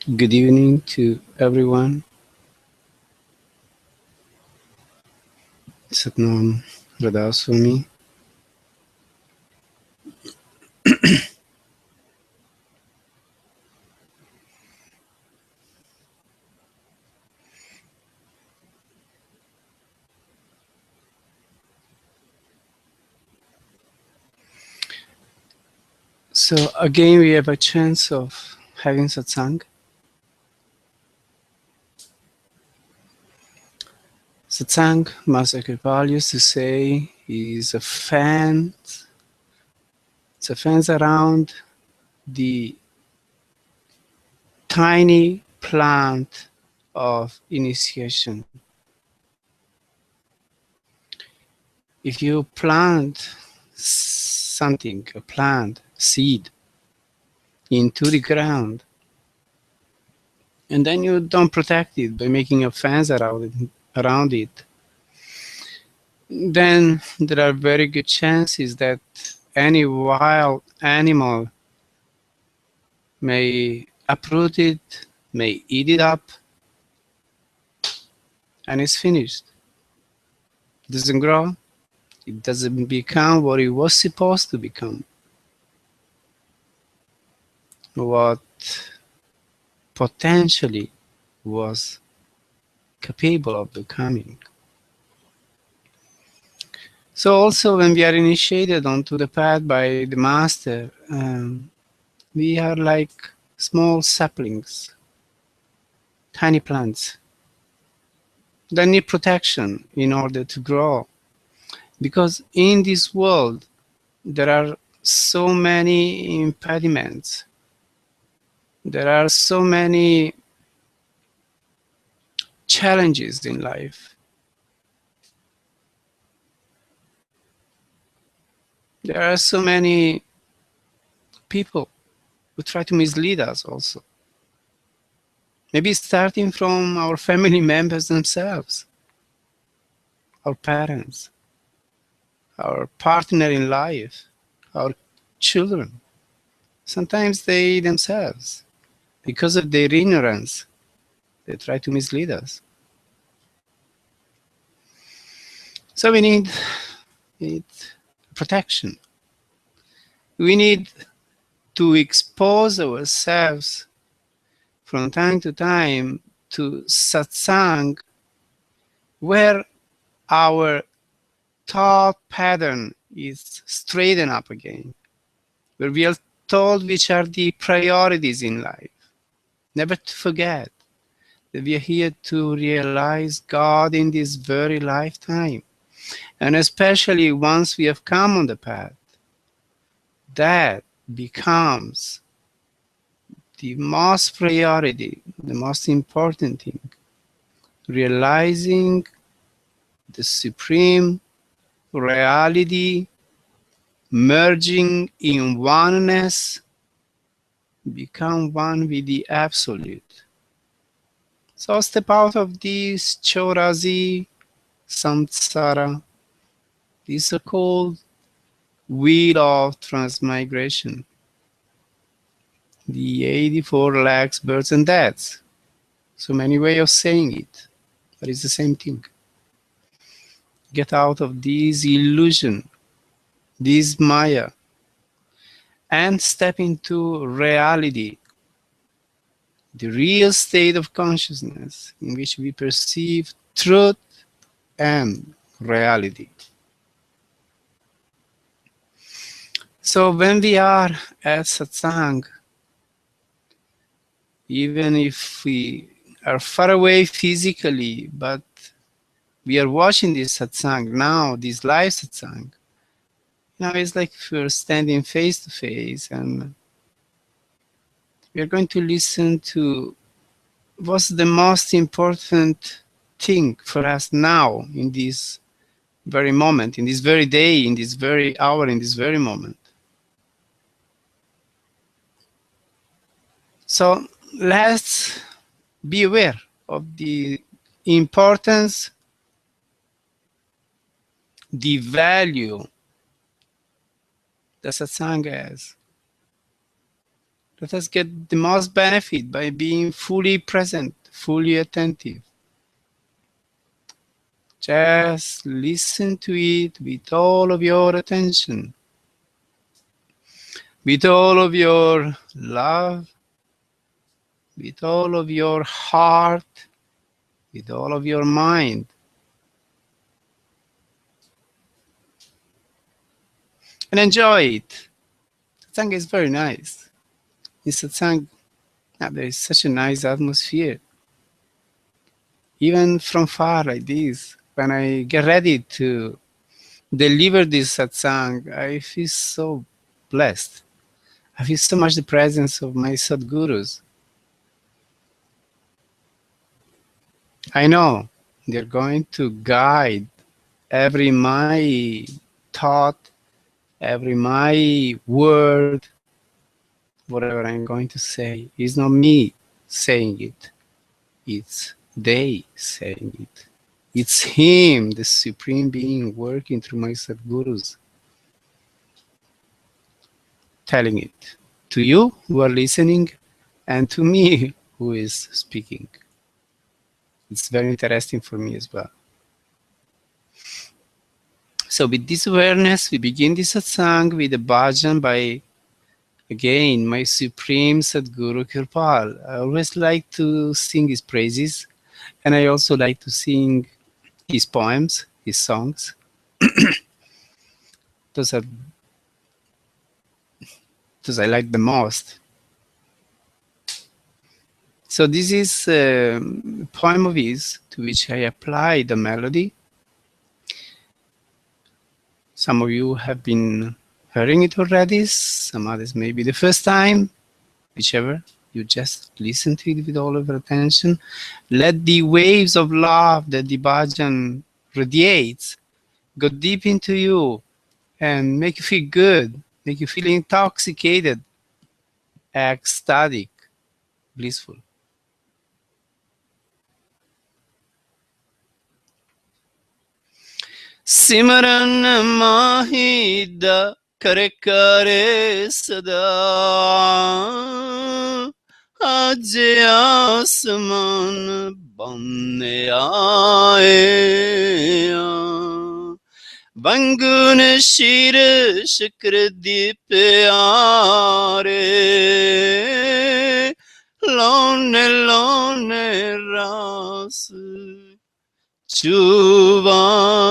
Good evening to everyone. Satnam Radhaswami. So again, we have a chance of having satsang. Satsang, Master Kripal used to say, is a fence. It's a fence around the tiny plant of initiation. If you plant something, a plant, seed, into the ground, and then you don't protect it by making a fence around it, then there are very good chances that any wild animal may uproot it, may eat it up, and it's finished. It doesn't grow. It doesn't become what it was supposed to become. What potentially was capable of becoming. So also when we are initiated onto the path by the master, we are like small saplings, tiny plants that need protection in order to grow. Because in this world, there are so many impediments. There are so many challenges in life. There are so many people who try to mislead us also. Maybe starting from our family members themselves, our parents, our partner in life, our children. Sometimes they themselves, because of their ignorance, they try to mislead us. So we need protection. We need to expose ourselves from time to time to satsang, where our thought pattern is straightened up again, where we are told which are the priorities in life. Never to forget that we are here to realize God in this very lifetime. And especially once we have come on the path, that becomes the most priority, the most important thing. Realizing the supreme reality, merging in oneness, become one with the absolute. So step out of this chorazi, samsara, this so-called wheel of transmigration, the 84 lakhs births and deaths. So many ways of saying it, but it's the same thing. Get out of this illusion, this maya, and step into reality, the real state of consciousness in which we perceive truth and reality. So when we are at satsang, even if we are far away physically, but we are watching this satsang now, this live satsang, now it's like we're standing face to face and we are going to listen to what's the most important thing for us now in this very moment, in this very day, in this very hour, in this very moment. So let's be aware of the importance, the value that satsang has. Let us get the most benefit by being fully present, fully attentive. Just listen to it with all of your attention, with all of your love, with all of your heart, with all of your mind. And enjoy it. Satsang is very nice. In Satsang, there is such a nice atmosphere. Even from far like this, when I get ready to deliver this Satsang, I feel so blessed. I feel so much the presence of my Sadgurus. I know they're going to guide every my thought, every my word, whatever I'm going to say. It's not me saying it. It's they saying it. It's Him, the Supreme Being, working through my Sadgurus, telling it to you who are listening and to me who is speaking. It's very interesting for me as well. So with this awareness, we begin this satsang with a bhajan by, again, my Supreme Sadguru Kirpal. I always like to sing his praises, and I also like to sing his poems, his songs. Those I like the most. So this is a poem of his to which I apply the melody. Some of you have been hearing it already, some others maybe the first time, whichever. You just listen to it with all of your attention. Let the waves of love that the bhajan radiates go deep into you and make you feel good, make you feel intoxicated, ecstatic, blissful. Simran mahida kare kare sada, आज आसमान बनने आए, बंगुन शीर शुक्र दीप आरे, लौने लौने रास चुबाए।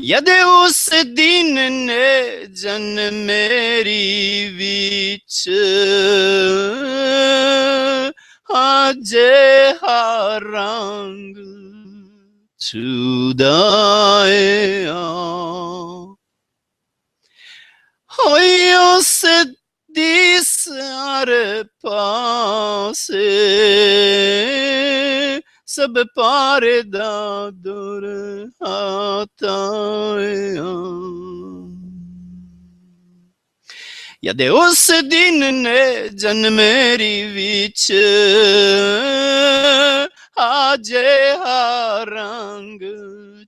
यदि उस दिन ने जन मेरी बीच आजे रंग चुदाया, होई उस दिस आर पासे सब पारे दा दूर आताया। यदि उस दिन ने जन मेरी विच आजे रंग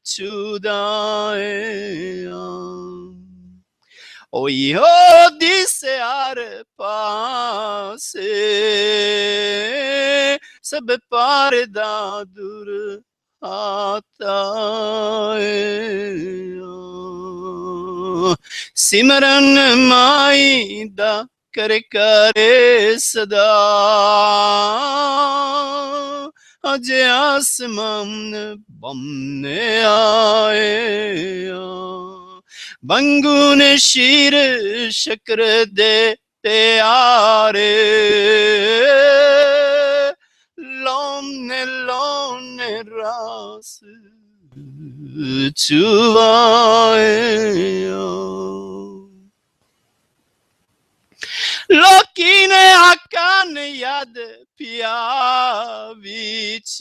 चुदाया, ओयो दिस आर पासे सब पार दा दूर आताया। सिमरन माई दा करे करे सदा, अज आसमान बनने आए, बंगुन शीर शक्र दे प्यारे, लौने लौने रास चुबाए। लोकी ने आकान याद पिया बीच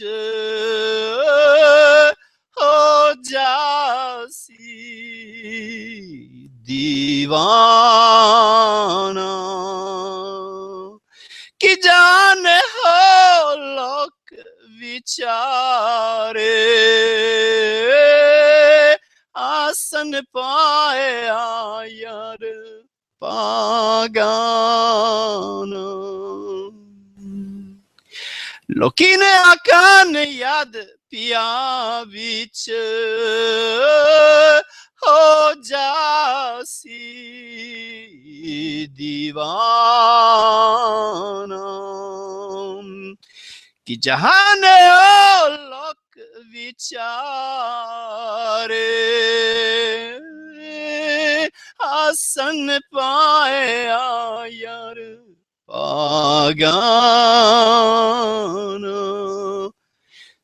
हो जासी दीवाना, कि जान हो लोक विचारे, आसन पाया गाना लोकी ने आकान याद पिया विच हो जासी दीवाना कि जहाने ओ लोक विचारे आसन पाए यार पागाना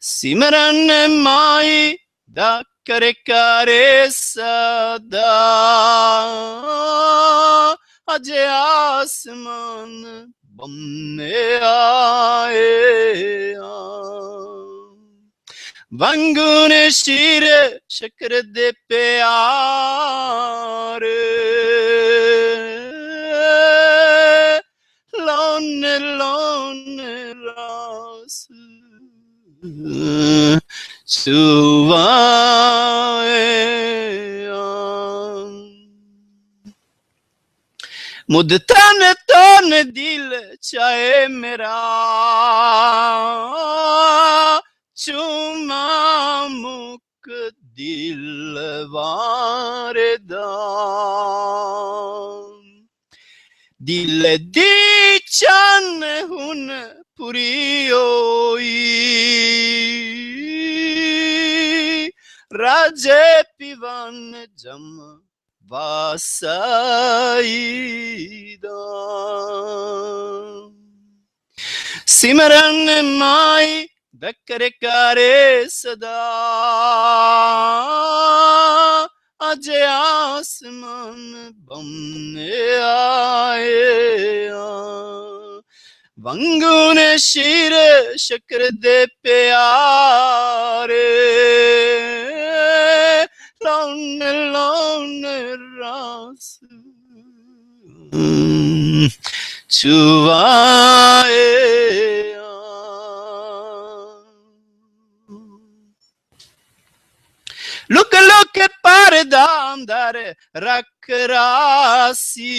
सिमरन माई दा करे करे सदा अजे आसमान बन्ने आए वंगुन शीर शकर दे प्यार लोन लोन रास सुवाए मुद्दतन तन दिल चाहे मेरा चुमा मुक दिल वारदान दिल दी चन हुन पुरी होई राजे पिवन जम वासाईदा सिमरन माई दकर करे सदा अजे आसमान बन्ने आए वंगुन शीर शकर दे प्यारे लोन लोन रास छुवाए लुक लुक पर्दा अंदर रख रासी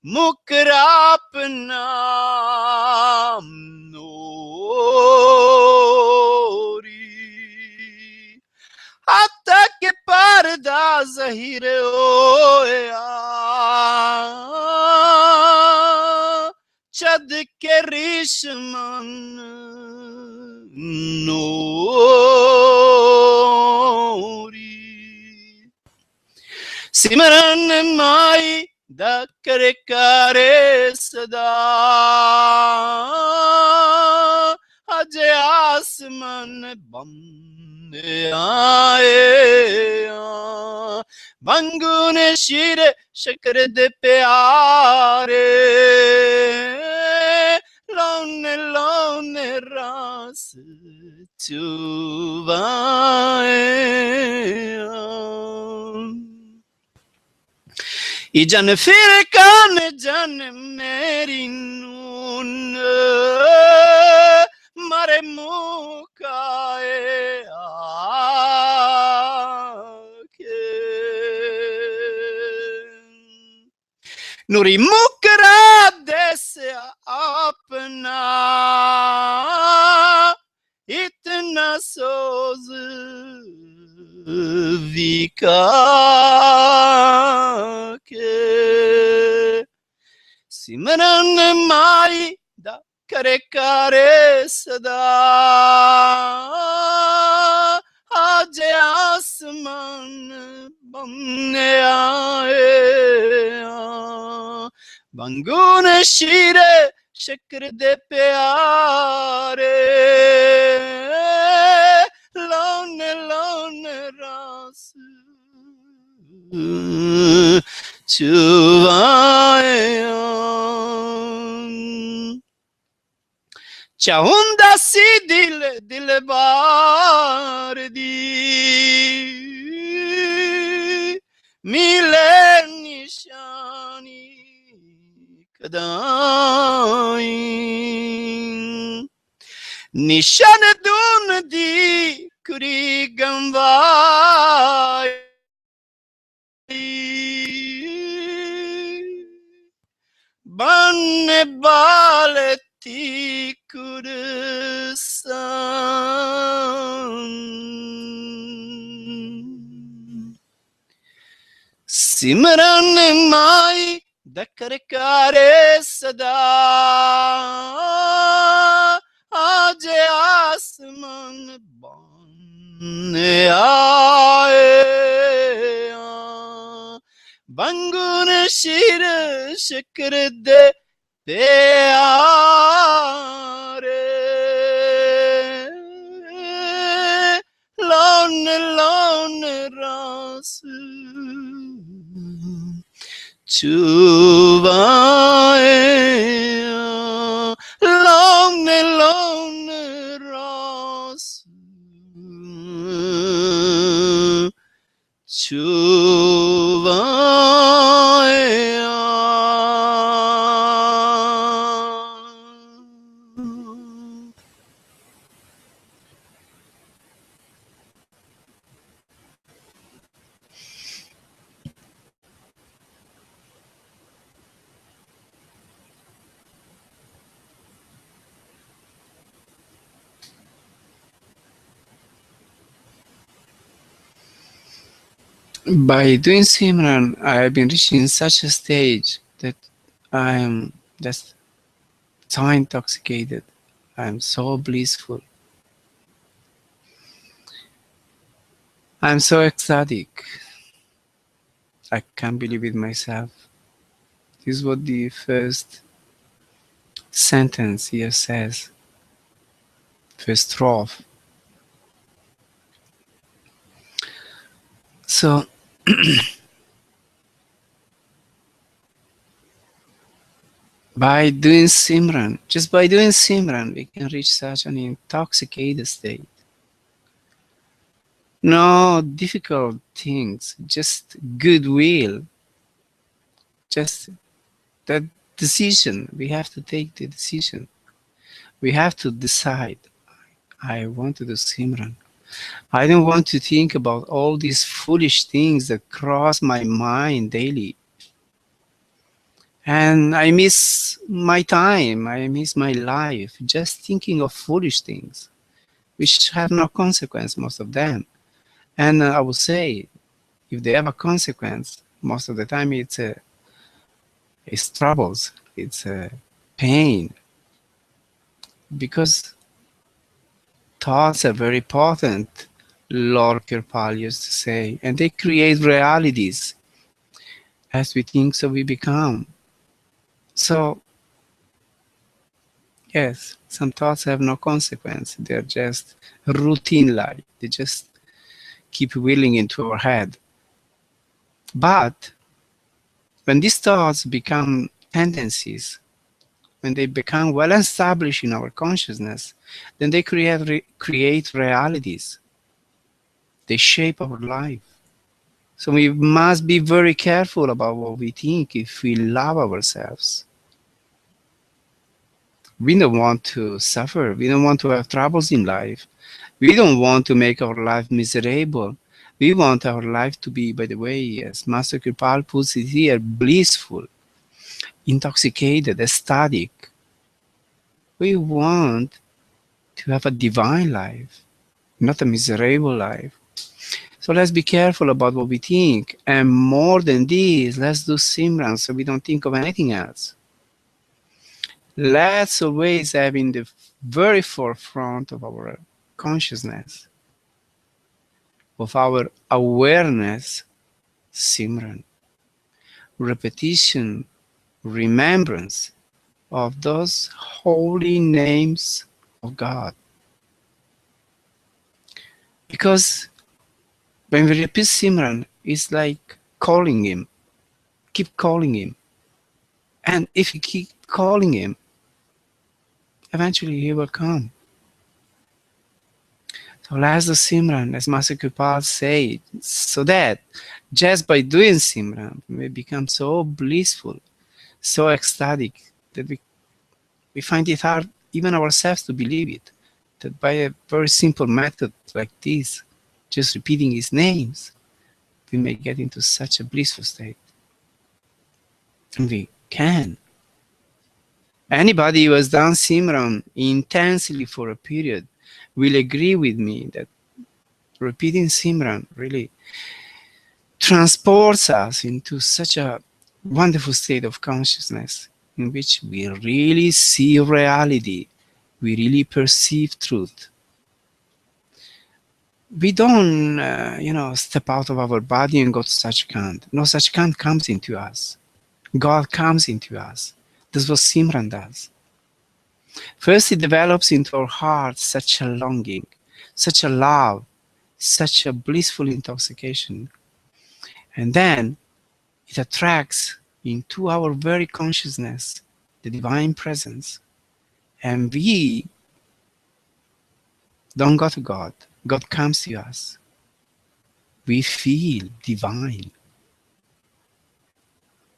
मुकराप नाम नोरी आता के पर्दा ज़हीर होया चद के रिश्मन नोरी सिमरन माई दकर करे सदा अजे आसमान बन्ने आए भंगुन शीर शकर दे प्यारे लोन लोन रास चुवाए जन फिर कान जन मेरी नून मरे मुकाए आके नूरी मुकरा देस अपना इतना सोज विका के सिमरन माई दा करे करे सदा आज आसमान बन्ने आए बंगुन शीर शकर दे प्यारे लोन लोन रास छुवाए चाहुंदा सी दिल दिल बार दी मिले निशानी कदाई निशान दून दी कुरी गंवाई banne baleti kursan. Simran mai dakar kare sada, aaj asman banne aaye. Bangun shir shikr de pyare, lon lon ras chuvae, lon lon ras chuvae. By doing Simran, I have been reaching such a stage that I am just so intoxicated. I am so blissful. I am so ecstatic. I can't believe it myself. This is what the first sentence here says, first strophe. So, by doing Simran, just by doing Simran, we can reach such an intoxicated state. No difficult things, just goodwill, just that decision. We have to take the decision. We have to decide, I want to do Simran. I don't want to think about all these foolish things that cross my mind daily. And I miss my time, I miss my life, just thinking of foolish things, which have no consequence, most of them. And I would say, if they have a consequence, most of the time it's troubles, it's pain. Because thoughts are very potent, Lord Kirpal used to say, and they create realities. As we think, so we become. So, yes, some thoughts have no consequence. They're just routine-like. They just keep wheeling into our head. But when these thoughts become tendencies, when they become well established in our consciousness, then they create realities. They shape our life. So we must be very careful about what we think if we love ourselves. We don't want to suffer. We don't want to have troubles in life. We don't want to make our life miserable. We want our life to be, by the way, as Master Kripal puts it here, blissful, intoxicated, ecstatic. We want to have a divine life, not a miserable life. So let's be careful about what we think. And more than this, let's do Simran so we don't think of anything else. Let's always have in the very forefront of our consciousness, of our awareness, Simran. Repetition, remembrance of those holy names of God. Because when we repeat Simran, it's like calling Him. Keep calling Him. And if you keep calling Him, eventually He will come. So let's do Simran, as Master Kripal said, so that just by doing Simran, we become so blissful, so ecstatic, that we find it hard, even ourselves, to believe it. That by a very simple method like this, just repeating His names, we may get into such a blissful state. And we can. Anybody who has done Simran intensely for a period will agree with me that repeating Simran really transports us into such a wonderful state of consciousness in which we really see reality, we really perceive truth. We don't, step out of our body and go to Satchkand. No, Satchkand comes into us. God comes into us. That's what Simran does. First, it develops into our hearts such a longing, such a love, such a blissful intoxication. And then it attracts into our very consciousness the divine presence. And we don't go to God. God comes to us. We feel divine.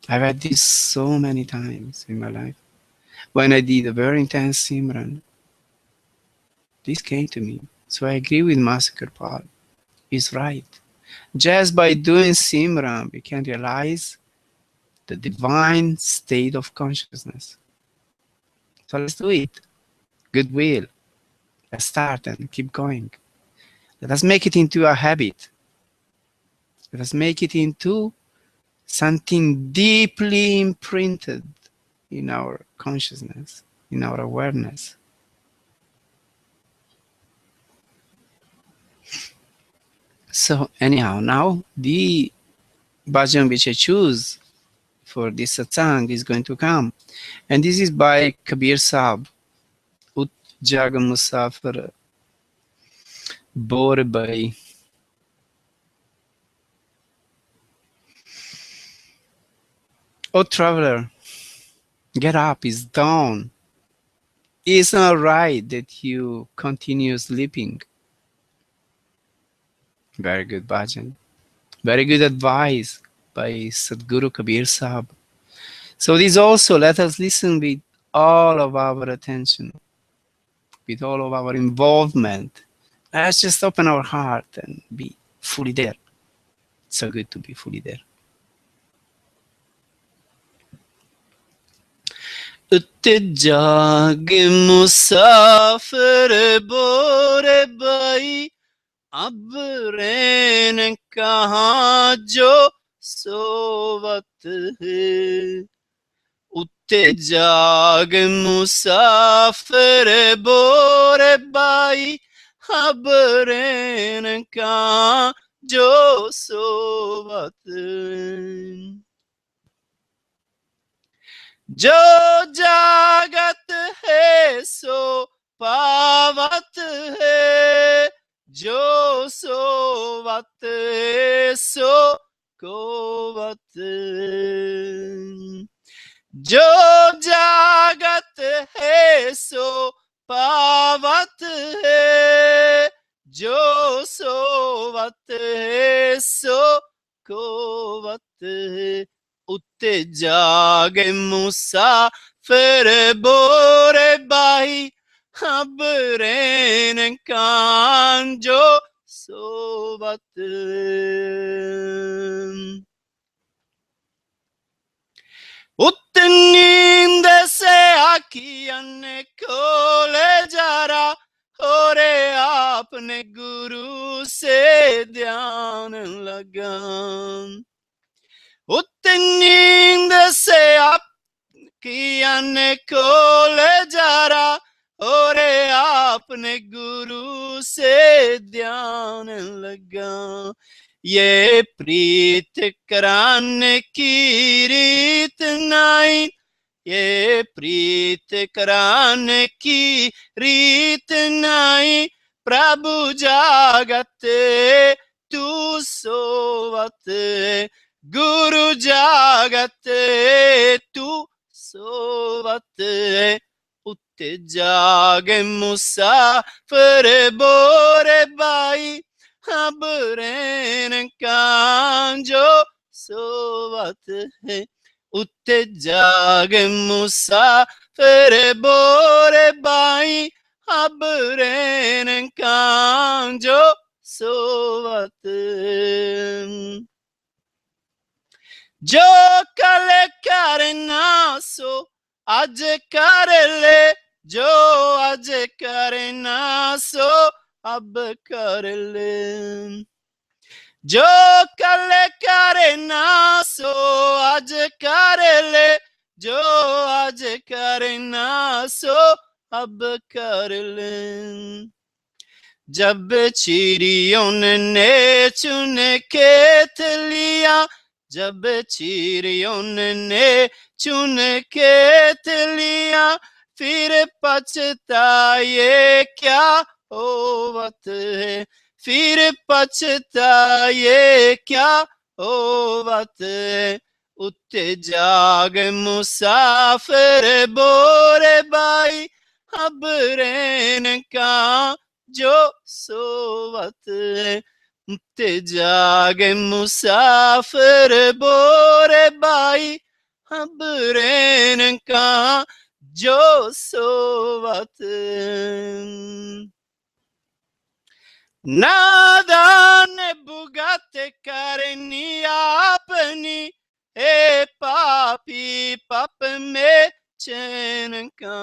I've had this so many times in my life. When I did a very intense Simran, this came to me. So I agree with Master Paul. He's right. Just by doing Simran, we can realize the divine state of consciousness. So let's do it. Goodwill. Let's start and keep going. Let us make it into a habit. Let us make it into something deeply imprinted in our consciousness, in our awareness. So anyhow, now the bhajan which I choose for this satsang is going to come. And this is by Kabir Sahib. Ut jag musaphir bore bhai. Oh traveler, get up, it's dawn. It's not right that you continue sleeping. Very good bhajan. Very good advice by Satguru Kabir Sahib. So this also, let us listen with all of our attention, with all of our involvement. Let's just open our heart and be fully there. It's so good to be fully there. Ut jag musafir bore bhai, ab rain kahan jo sovat hai. Utte jag musafir bore bhai, ab rain kahan jo sovat hai. जो जागत है सो पावत है, जो सोवत है सो कोवत है। जो जागत है सो पावत है, जो सोवत है सो कोवत है। उत्ते जागे मुसाफिर बोरे बाही, अब रेन कान जो सोवत। उत नींद से आखियन खोले जरा, और आपने गुरु से ध्यान लगा। उत नींद से आखियन खोले जरा, और आपने गुरु से ध्यान लगा। ये प्रीत कराने की रीत नहीं, ये प्रीत कराने की रीत नहीं, प्रभु जागत तू सोवत, गुरु जागत तू सोवत। उत्ते जागे मुसाफिर बोरे बाई, अब रेन कान जो सोवत है। उत्ते जागे मुसाफिर बोरे बाई, अब रेन कान जो सोवत। जो कल करना सो आज कर ले जो आज करना सो अब कर ले, जो कल करना सो आज कर ले, जो आज करना सो अब कर ले। जब चिड़ियों ने चुन के लिया, जब चिड़ियों ने चुन के लिया, फिर पछताए क्या होवत है, फिर पछताए क्या होवत है। उत्ते जाग मुसाफिर बोरे भाई, अब रैन का जो सोवत है। उत्ते जागे मुसाफिर बोरे भाई, अब रैन का जो सोवत है। नादान बुगत करनी अपनी, ए पापी पाप में चैन का।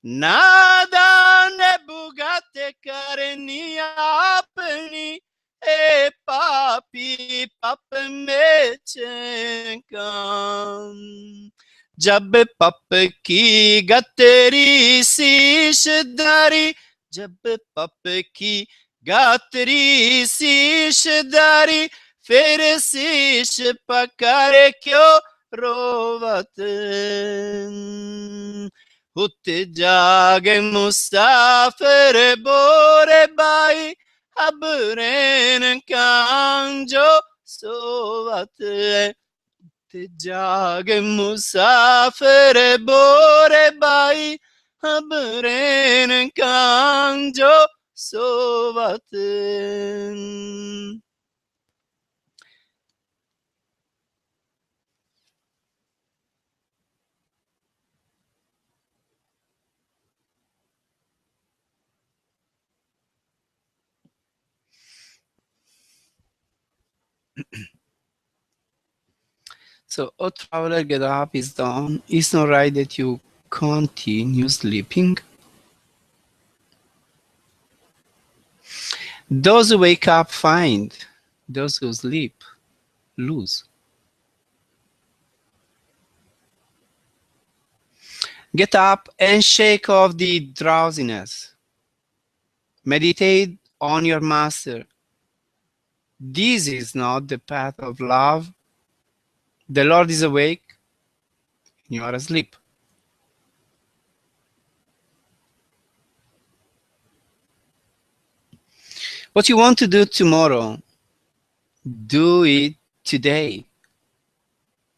नादान बुगत करनी अपनी, ए पापी पाप में चैन का। जब पप की गतरी शीश धरी, जब पप की गातरी शीश धरी, फिर शीश पकड़ क्यों रोवत। उत जागे मुसाफिर बोरे भाई, अब रैन का जो सोवत है। जाग मुसाफिर बोरे भाई, अब रैन का जो सोवत। So, oh traveler, get up, it's dawn. It's not right that you continue sleeping. Those who wake up find, those who sleep lose. Get up and shake off the drowsiness. Meditate on your master. This is not the path of love. The Lord is awake, you are asleep. What you want to do tomorrow, do it today.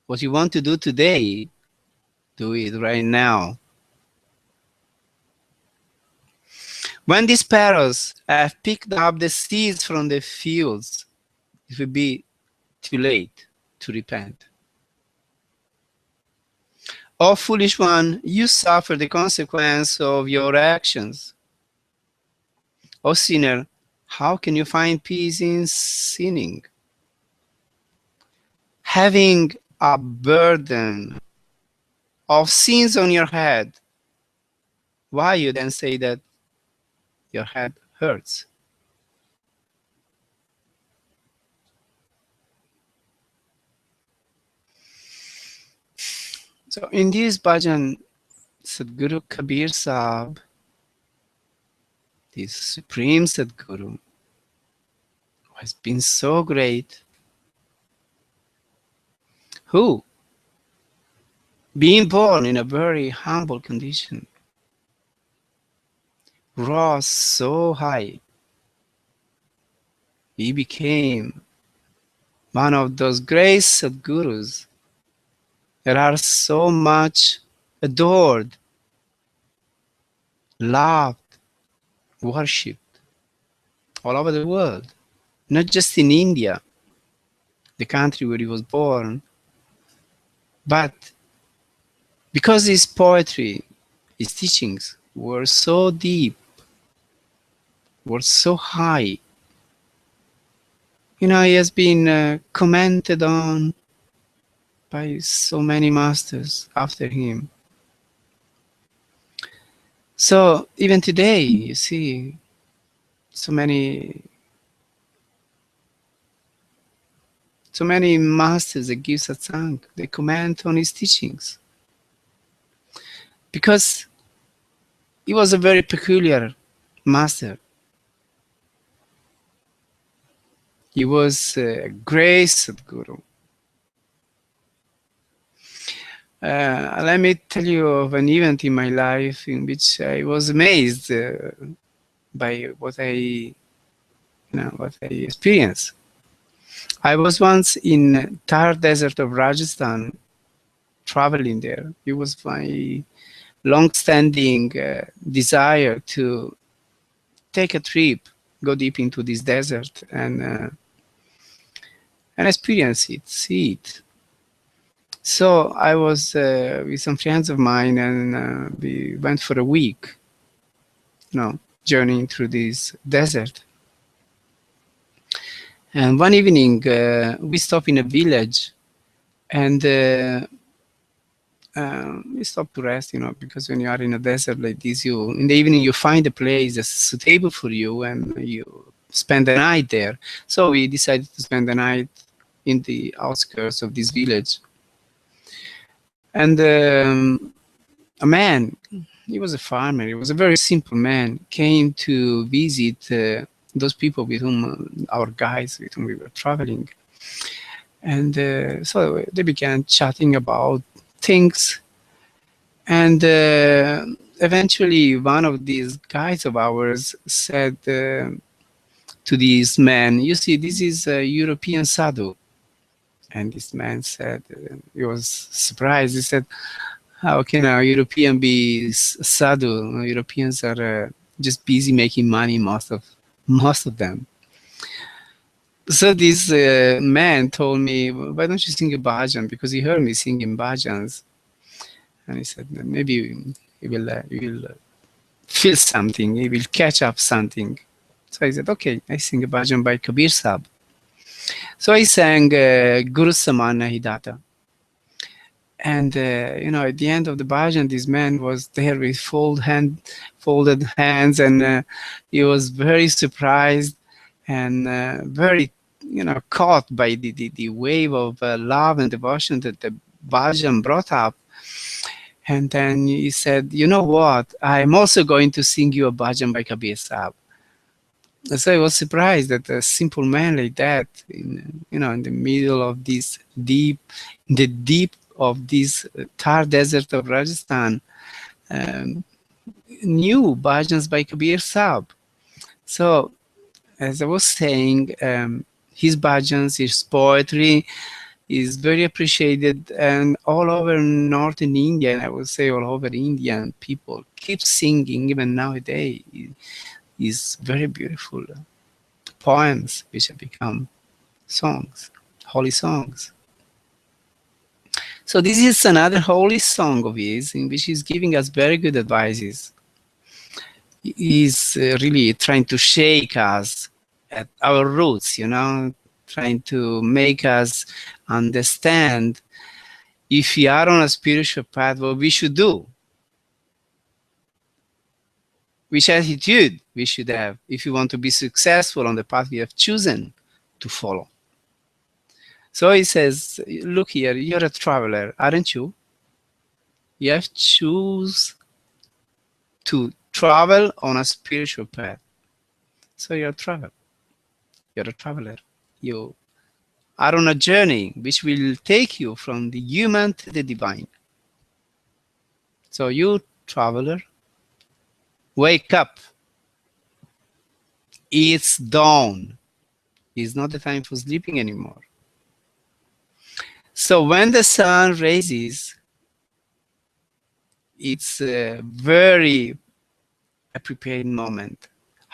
What you want to do today, do it right now. When the sparrows have picked up the seeds from the fields, it will be too late to repent. O foolish one, you suffer the consequence of your actions. O sinner, how can you find peace in sinning? Having a burden of sins on your head, why you then say that your head hurts? So in this bhajan, Satguru Kabir Sahib, this supreme Satguru, who has been so great, who, being born in a very humble condition, rose so high, he became one of those great Sadgurus that are so much adored, loved, worshipped all over the world, not just in India, the country where he was born, but because his poetry, his teachings were so deep, were so high. You know, he has been commented on by so many masters after him. So even today, you see so many masters that give satsang. They comment on his teachings because he was a very peculiar master. He was a great Sadguru. Let me tell you of an event in my life in which I was amazed by what I experienced. I was once in Thar desert of Rajasthan, traveling there. It was my long-standing desire to take a trip, go deep into this desert and experience it, see it. So I was with some friends of mine, and we went for a week, journeying through this desert. And one evening, we stopped in a village, and we stopped to rest, because when you are in a desert like this, in the evening you find a place that's suitable for you, and you spend the night there. So we decided to spend the night in the outskirts of this village. And a man, he was a farmer, he was a very simple man, came to visit those people with whom, our guides with whom we were traveling. And so they began chatting about things. And eventually one of these guides of ours said to this man, you see, this is a European sadhu. And this man said, he was surprised. He said, how can a European be sadhu? Europeans are just busy making money, most of them. So this man told me, why don't you sing a bhajan? Because he heard me singing bhajans. And he said, maybe he will feel something, he will catch up something. So I said, okay, I sing a bhajan by Kabir Sahib. So I sang Guru Samana Hidata. And, at the end of the bhajan, this man was there with folded hands, and he was very surprised and very, caught by the wave of love and devotion that the bhajan brought up. And then he said, you know what? I'm also going to sing you a bhajan by Kabir Sahib. So I was surprised that a simple man like that, in the middle of this deep of this Thar desert of Rajasthan, knew bhajans by Kabir Sahib. So, as I was saying, his bhajans, his poetry is very appreciated, and all over northern India, and I would say all over India, people keep singing even nowadays. Is very beautiful poems which have become songs, holy songs. So this is another holy song of his in which he's giving us very good advices. He's really trying to shake us at our roots, trying to make us understand if we are on a spiritual path, what we should do. Which attitude we should have if we want to be successful on the path we have chosen to follow. So he says, look here, you're a traveler, aren't you? You have choose to travel on a spiritual path. So you're a traveler. You're a traveler. You are on a journey which will take you from the human to the divine. So you, traveler, wake up. It's dawn. It's not the time for sleeping anymore. So when the sun rises, it's a very appropriate moment,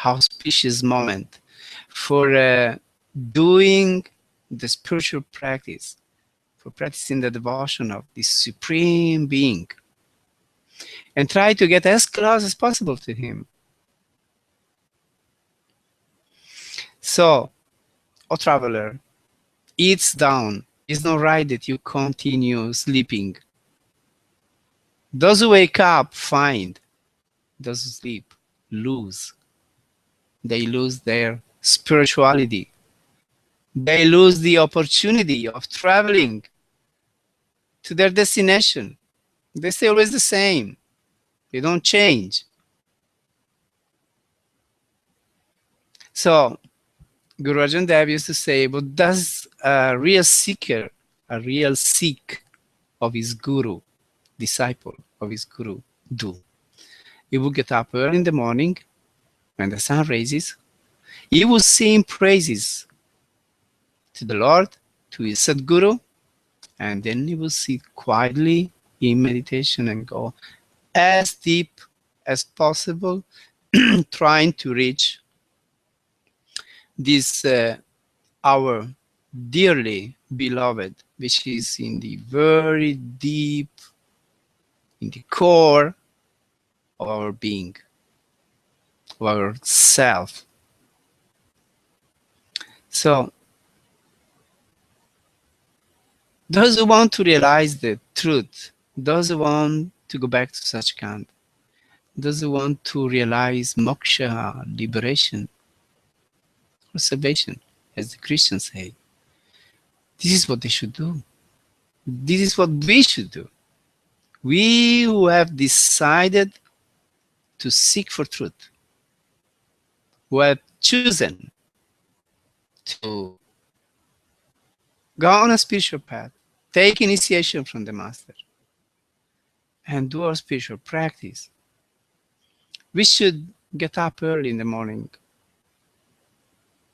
auspicious moment for doing the spiritual practice, for practicing the devotion of the Supreme Being, and try to get as close as possible to Him. So, O traveler, it's dawn. It's not right that you continue sleeping. Those who wake up, find. Those who sleep, lose. They lose their spirituality. They lose the opportunity of traveling to their destination. They stay always the same. They don't change. So Guru Arjan Dev used to say, what does a real seeker, a real seek of his guru, disciple of his guru, do? He will get up early in the morning when the sun rises. He will sing praises to the Lord, to his Satguru, and then he will sit quietly in meditation and go as deep as possible, trying to reach this our dearly beloved, which is in the very deep, in the core of our being, of our self. So those who want to realize the truth, those who want to go back to Satchkand, those who want to realize moksha, liberation, or salvation, as the Christians say, this is what they should do. This is what we should do. We who have decided to seek for truth, who have chosen to go on a spiritual path, take initiation from the Master, and do our spiritual practice, we should get up early in the morning.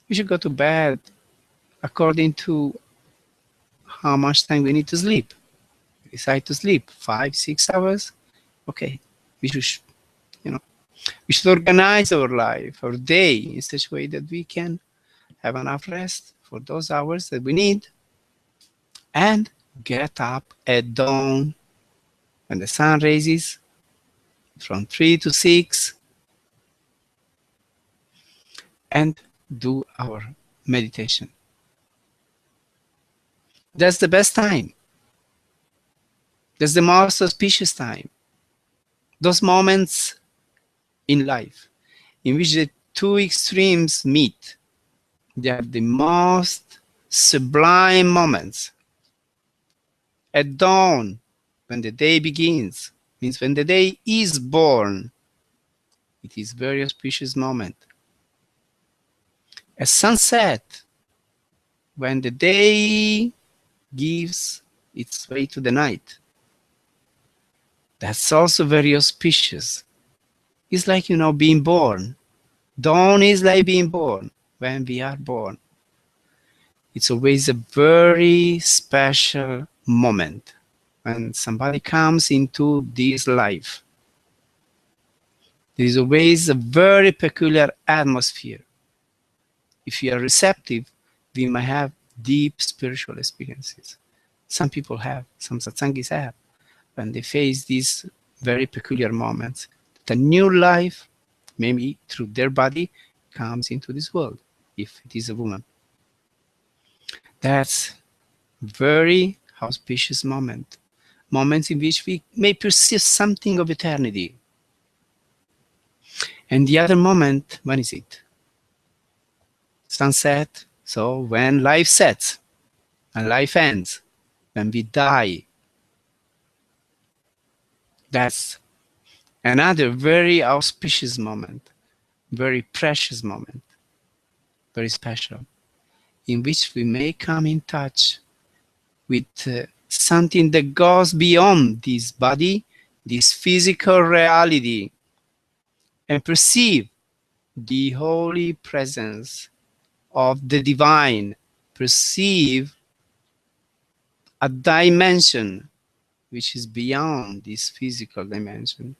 We should go to bed according to how much time we need to sleep. We decide to sleep 5, 6 hours. Okay, we should, we should organize our life, our day in such a way that we can have enough rest for those hours that we need, and get up at dawn when the sun rises from 3 to 6 and do our meditation. That's the best time. That's the most auspicious time. Those moments in life in which the two extremes meet, they are the most sublime moments. At dawn, when the day begins, means when the day is born, it is a very auspicious moment. At sunset, when the day gives its way to the night, that's also very auspicious. It's like, being born. Dawn is like being born. When we are born, it's always a very special moment when somebody comes into this life. There is always a very peculiar atmosphere. If we are receptive, we might have deep spiritual experiences. Some people have, some satsangis have, when they face these very peculiar moments. The new life, maybe through their body, comes into this world, if it is a woman. That's very auspicious moment. Moments in which we may perceive something of eternity. And the other moment, when is it? Sunset, so when life sets and life ends, when we die. That's another very auspicious moment, very precious moment, very special, in which we may come in touch with something that goes beyond this body, this physical reality, and perceive the holy presence of the divine, perceive a dimension which is beyond this physical dimension.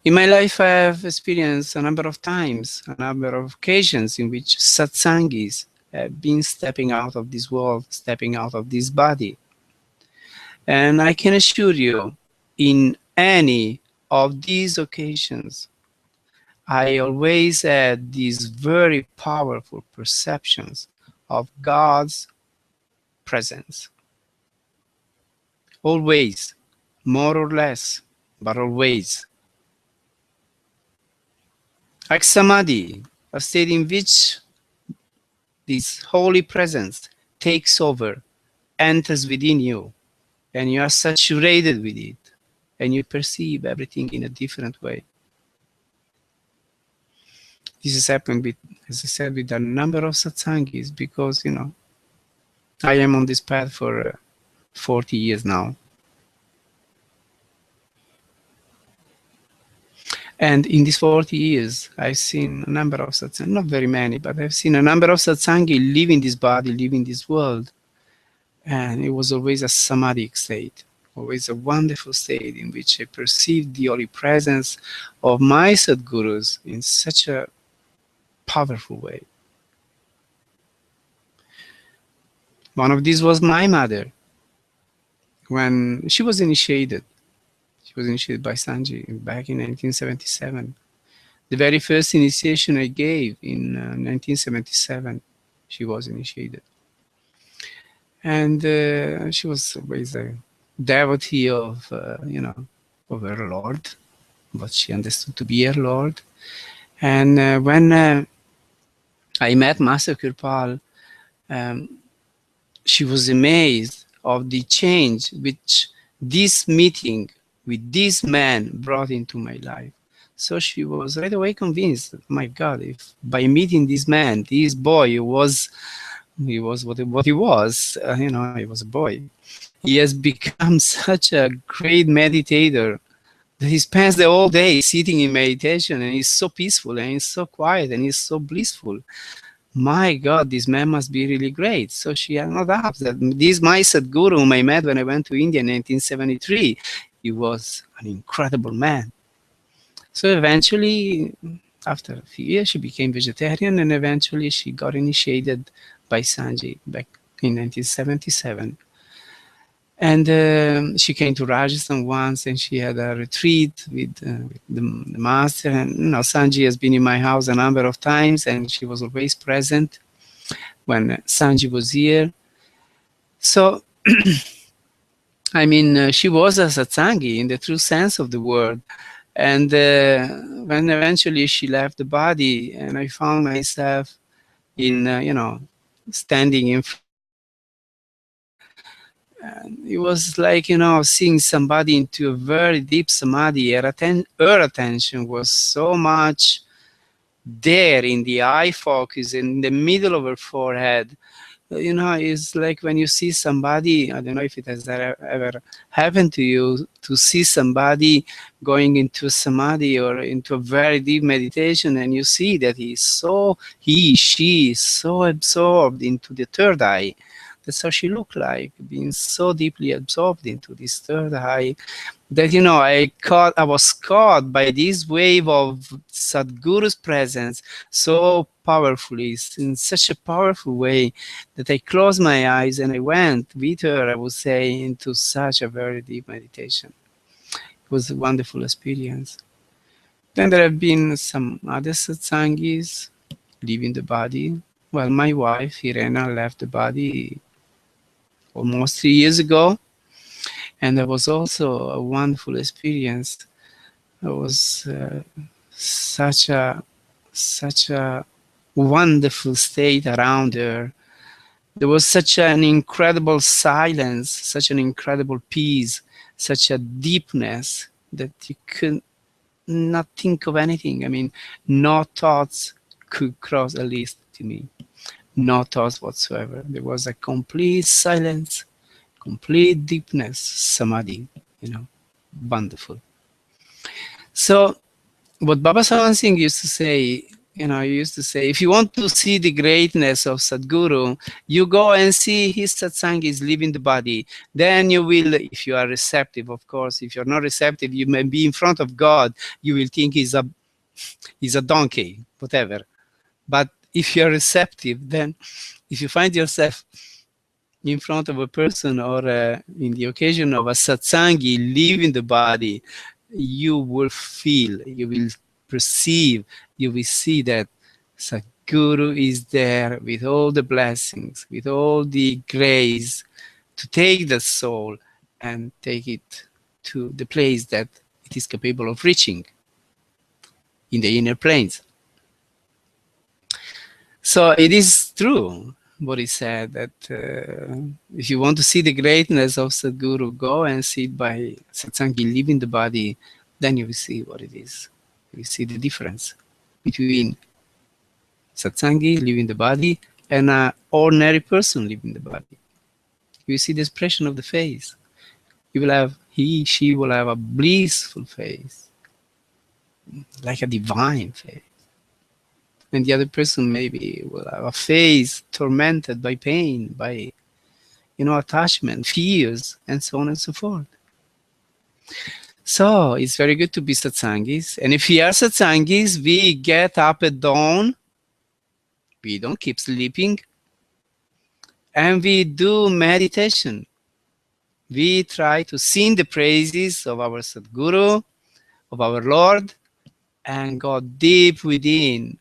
In my life, I have experienced a number of times, a number of occasions in which satsangis have been stepping out of this world, stepping out of this body. And I can assure you, in any of these occasions, I always had these very powerful perceptions of God's presence. Always, more or less, but always. Like samadhi, a state in which this holy presence takes over, enters within you, and you are saturated with it, and you perceive everything in a different way. This has happened with, as I said, with a number of satsangis, because, you know, I am on this path for 40 years now. And in these 40 years, I've seen a number of satsangi, not very many, but I've seen a number of satsangi leaving this body, leaving this world. And it was always a samadhic state, always a wonderful state in which I perceived the holy presence of my Sadgurus in such a powerful way. One of these was my mother. When she was initiated, by Sanji back in 1977. The very first initiation I gave in 1977, she was initiated. And she was always a devotee of, you know, of her Lord, what she understood to be her Lord. And when I met Master Kirpal, she was amazed of the change which this meeting with this man brought into my life. So she was right away convinced, my God, if by meeting this man, this boy, he was what he was, you know, he was a boy. He has become such a great meditator that he spends the whole day sitting in meditation, and he's so peaceful, and he's so quiet, and he's so blissful. My God, this man must be really great. So she had no doubt that this my Sadguru, whom I met when I went to India in 1973, he was an incredible man. So eventually, after a few years, she became vegetarian, and eventually she got initiated by Sanji back in 1977. And she came to Rajasthan once, and she had a retreat with the master. And you know, Sanji has been in my house a number of times, and she was always present when Sanji was here. So, I mean, she was a satsangi in the true sense of the word. And when eventually she left the body, and I found myself in, you know, standing in front, it was like, you know, seeing somebody into a very deep samadhi. Her attention was so much there in the eye focus, in the middle of her forehead. You know, it's like when you see somebody, I don't know if it has ever happened to you, to see somebody going into samadhi or into a very deep meditation, and you see that she is so absorbed into the third eye. That's how she looked like, being so deeply absorbed into this third eye that, you know, I was caught by this wave of Sadguru's presence so powerfully, in such a powerful way, that I closed my eyes and I went with her, I would say, into such a very deep meditation. It was a wonderful experience. Then there have been some other satsangis leaving the body. Well, my wife, Irena, left the body almost 3 years ago. And there was also a wonderful experience. It was such a wonderful state around her. There was such an incredible silence, such an incredible peace, such a deepness that you could not think of anything. I mean, no thoughts could cross, at least to me, no thoughts whatsoever. There was a complete silence, complete deepness, samadhi, you know, wonderful. So what Baba Sawan Singh used to say, you know, he used to say, if you want to see the greatness of Sadguru, you go and see his satsang is leaving the body. Then you will, if you are receptive, of course. If you're not receptive, you may be in front of God. You will think he's a donkey, whatever. But if you're receptive, then if you find yourself in front of a person or in the occasion of a satsangi leaving the body, you will feel, you will perceive, you will see that Guru is there with all the blessings, with all the grace to take the soul and take it to the place that it is capable of reaching in the inner planes. So it is true what he said, that if you want to see the greatness of Sadhguru, go and see it by Satsang, live in the body, then you will see what it is. You will see the difference between Satsangi, living the body, and an ordinary person living the body. You see the expression of the face. You will have, she will have a blissful face, like a divine face. And the other person maybe will have a face tormented by pain, by, attachment, fears, and so on and so forth. So it's very good to be satsangis. And if we are satsangis, we get up at dawn, we don't keep sleeping, and we do meditation. We try to sing the praises of our Sadguru, of our Lord, and go deep within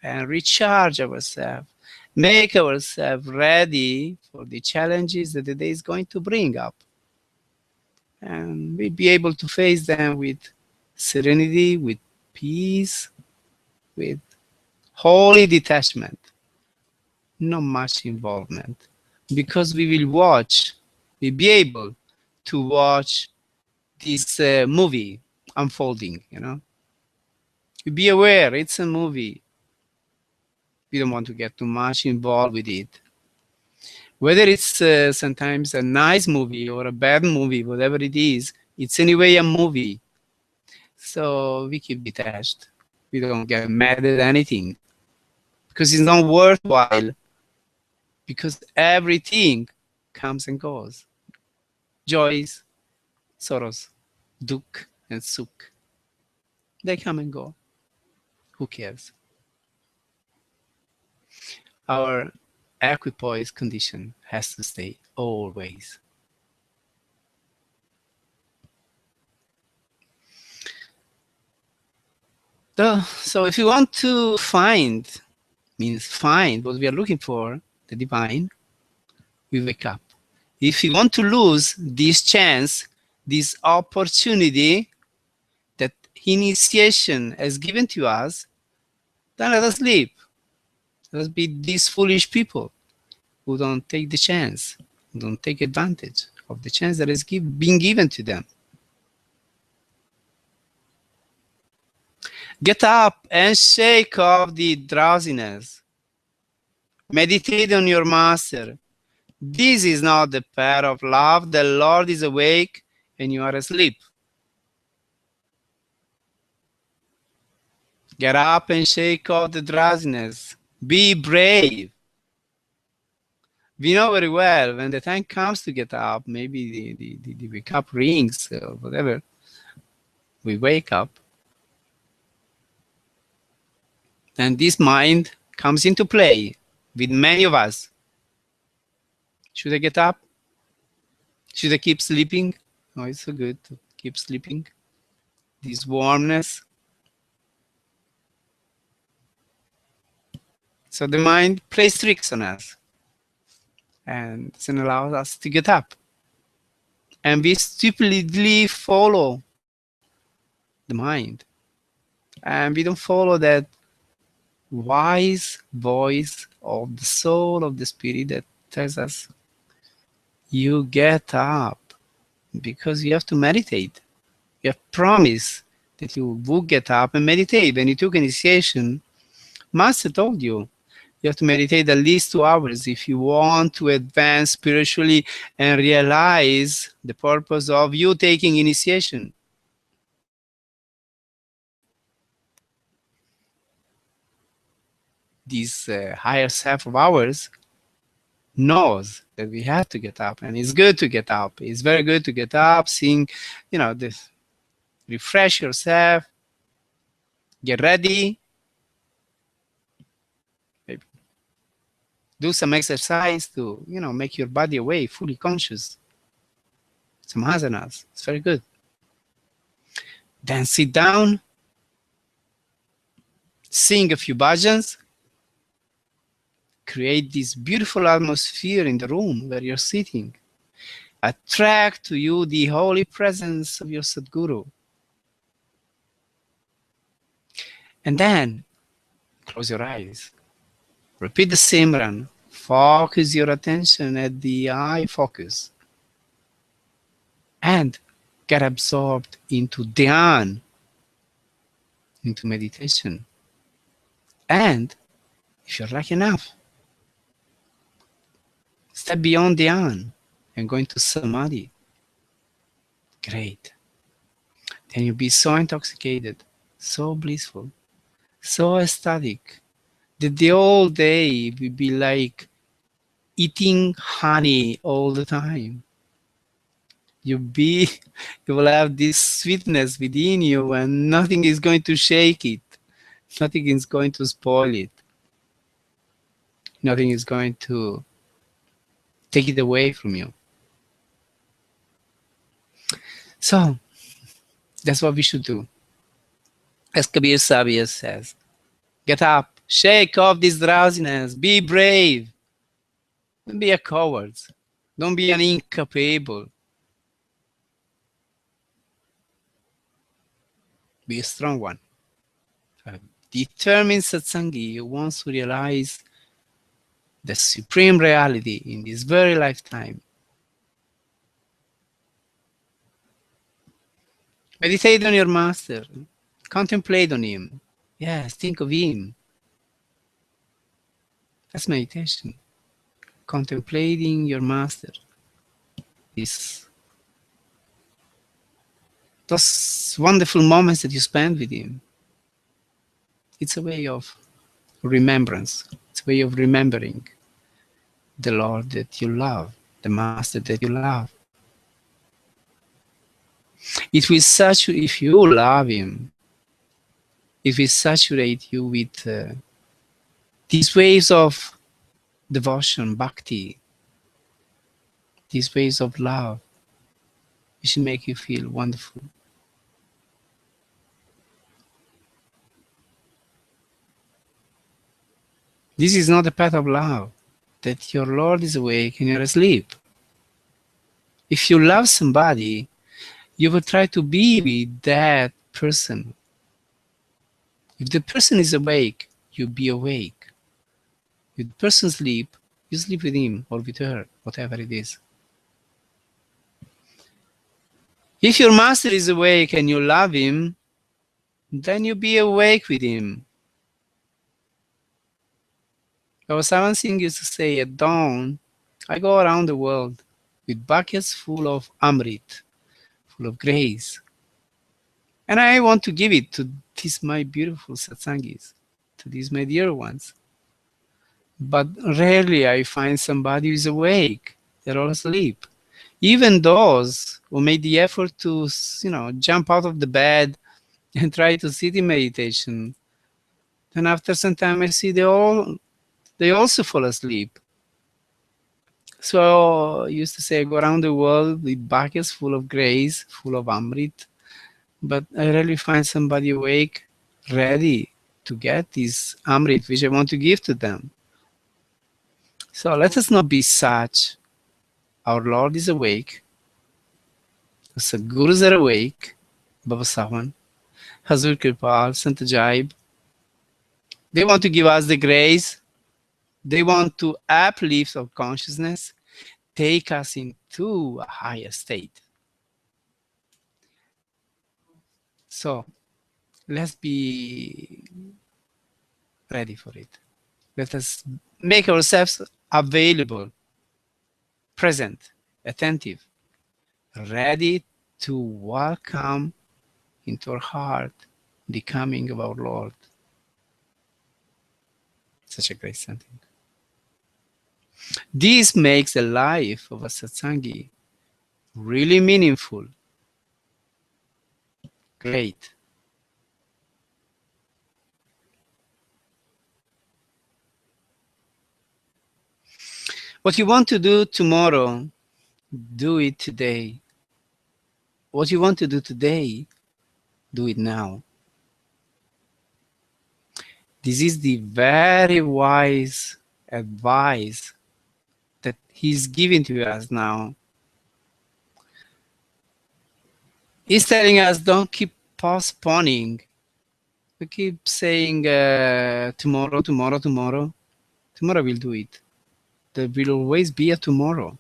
and recharge ourselves, make ourselves ready for the challenges that the day is going to bring up. And we'll be able to face them with serenity, with peace, with holy detachment, not much involvement. Because we will watch, we'll be able to watch this movie unfolding, You be aware, it's a movie. We don't want to get too much involved with it. Whether it's sometimes a nice movie or a bad movie, whatever it is, it's anyway a movie. So we keep detached. We don't get mad at anything because it's not worthwhile, because everything comes and goes. Joys, sorrows, dukh and sukh. They come and go. Who cares? Our equipoise condition has to stay always. So if you want to find what we are looking for, the divine, we wake up. If you want to lose this chance, this opportunity that initiation has given to us, then let us sleep. Let us be these foolish people who don't take the chance, who don't take advantage of the chance that has been given to them. Get up and shake off the drowsiness. Meditate on your master. This is not the path of love. The Lord is awake and you are asleep. Get up and shake off the drowsiness. Be brave. We know very well when the time comes to get up, maybe the wake up rings or whatever, we wake up. And this mind comes into play with many of us. Should I get up? Should I keep sleeping? Oh, it's so good to keep sleeping. This warmness. So the mind plays tricks on us and doesn't allow us to get up. And we stupidly follow the mind. And we don't follow that wise voice of the soul of the spirit that tells us, you get up because you have to meditate. You have promised that you would get up and meditate. When you took initiation, Master told you, you have to meditate at least 2 hours if you want to advance spiritually and realize the purpose of you taking initiation. This higher self of ours knows that we have to get up, and it's good to get up. It's very good to get up, sing, this, refresh yourself, get ready, maybe do some exercise to, make your body awake, fully conscious. Some asanas, it's very good. Then sit down, sing a few bhajans, create this beautiful atmosphere in the room where you're sitting. Attract to you the holy presence of your Sadguru. And then close your eyes. Repeat the Simran. Focus your attention at the eye focus. And get absorbed into dhyan, into meditation. And if you're lucky enough, step beyond dhyan and go into samadhi. Great. Then you'll be so intoxicated, so blissful, so ecstatic, that the whole day will be like eating honey all the time. You will have this sweetness within you, and nothing is going to shake it. Nothing is going to spoil it. Nothing is going to take it away from you. So that's what we should do. As Kabir Sahib says, get up, shake off this drowsiness, be brave. Don't be a coward. Don't be an incapable. Be a strong one. A determined Satsangi who wants to realize the supreme reality in this very lifetime. Meditate on your master. Contemplate on him. Yes, think of him. That's meditation. Contemplating your master. Those wonderful moments that you spend with him. It's a way of remembrance. It's a way of remembering the Lord that you love, the Master that you love. It will saturate, if you love him, it will saturate you with these waves of devotion, bhakti, these waves of love. It should make you feel wonderful. This is not a path of love, that your Lord is awake and you're asleep. If you love somebody, you will try to be with that person. If the person is awake, you be awake. If the person sleep, you sleep with him or with her, whatever it is. If your master is awake and you love him, then you be awake with him. Our Savan Singh used to say, at dawn, I go around the world with buckets full of amrit, full of grace. And I want to give it to these my beautiful satsangis, to these my dear ones. But rarely I find somebody who is awake. They're all asleep. Even those who made the effort to, jump out of the bed and try to sit in meditation. Then after some time I see they also fall asleep. So I used to say, I go around the world with buckets full of grace, full of amrit, but I rarely find somebody awake, ready to get this amrit, which I want to give to them. So let us not be such. Our Lord is awake. The Sadgurus are awake. Baba Sawan, Hazur Kirpal, Sant Ajaib. They want to give us the grace. They want to uplift our consciousness, take us into a higher state. So let's be ready for it. Let us make ourselves available, present, attentive, ready to welcome into our heart the coming of our Lord. Such a great sentiment. This makes the life of a satsangi really meaningful. Great. What you want to do tomorrow, do it today. What you want to do today, do it now. This is the very wise advice that he's giving to us now. He's telling us, don't keep postponing. We keep saying tomorrow, tomorrow, tomorrow. Tomorrow we'll do it. There will always be a tomorrow.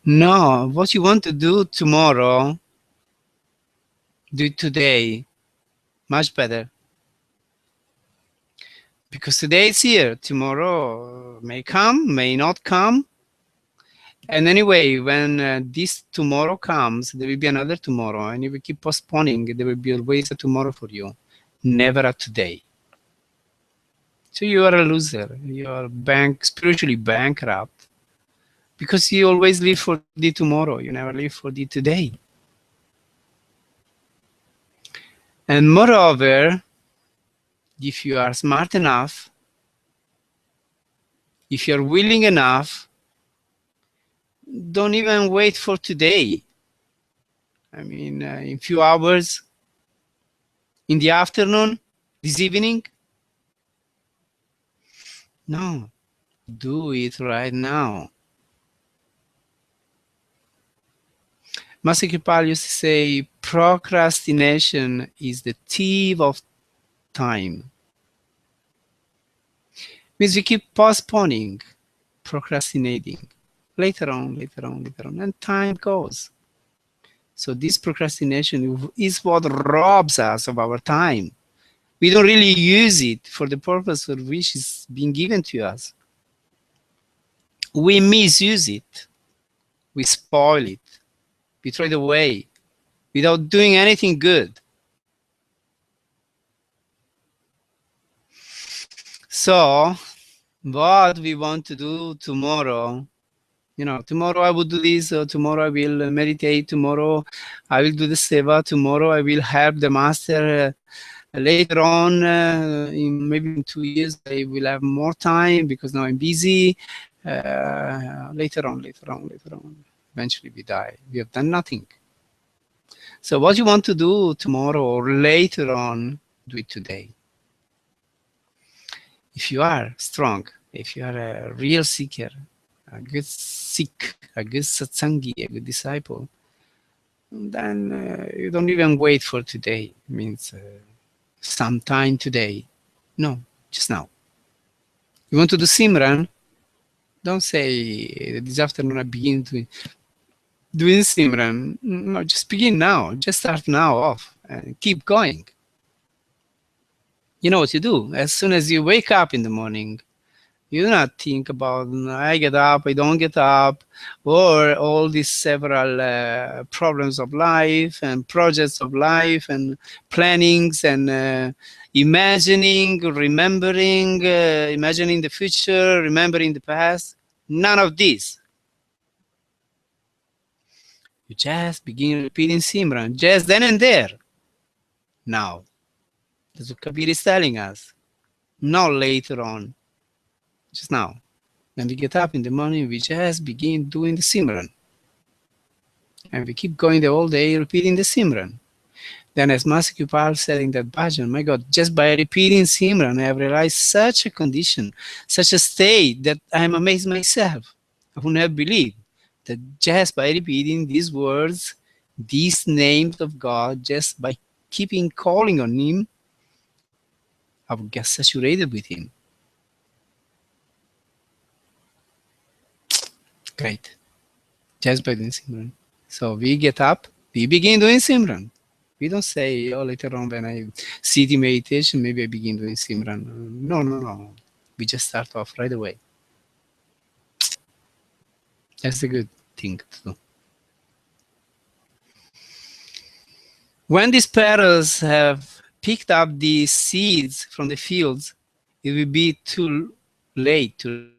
No, what you want to do tomorrow, do it today. Much better. Because today is here. Tomorrow may come, may not come. And anyway, when this tomorrow comes, there will be another tomorrow. And if you keep postponing, there will be always a tomorrow for you. Never a today. So you are a loser. You are spiritually bankrupt. Because you always live for the tomorrow. You never live for the today. And moreover, if you are smart enough, if you're willing enough, don't even wait for today. I mean, in a few hours, in the afternoon, this evening. No, do it right now. Master Kripal used to say, procrastination is the thief of time. Means we keep postponing, procrastinating. Later on, and time goes. So this procrastination is what robs us of our time. We don't really use it for the purpose for which it's being given to us. We misuse it. We spoil it. We throw it away without doing anything good. So what we want to do tomorrow, tomorrow I will do this, or tomorrow I will meditate, tomorrow I will do the seva, tomorrow I will help the master. Later on, maybe in 2 years, I will have more time because now I'm busy. Later on. Eventually we die. We have done nothing. So what you want to do tomorrow or later on, do it today. If you are strong, if you are a real seeker, a good Sikh, a good Satsangi, a good disciple, then you don't even wait for today. It means sometime today. No, just now. You want to do Simran? Don't say this afternoon I begin doing Simran. No, just begin now. Just start now off and keep going. You know what you do? As soon as you wake up in the morning, you do not think about I get up, I don't get up, or all these several problems of life and projects of life and plannings and imagining, remembering, imagining the future, remembering the past. None of this. You just begin repeating Simran, just then and there. Now. That's what Kabir is telling us. Not later on. Just now. When we get up in the morning, we just begin doing the Simran. And we keep going the whole day repeating the Simran. Then as Master Kripal said in that bhajan, my God, just by repeating Simran, I have realized such a condition, such a state that I am amazed myself. I would never believe that just by repeating these words, these names of God, just by keeping calling on Him, I would get saturated with Him. Great. Just by doing Simran. So we get up, we begin doing Simran. We don't say, oh, later on when I sit in meditation, maybe I begin doing Simran. No. We just start off right away. That's a good thing to do. When the sparrows have picked up the seeds from the fields, it will be too late to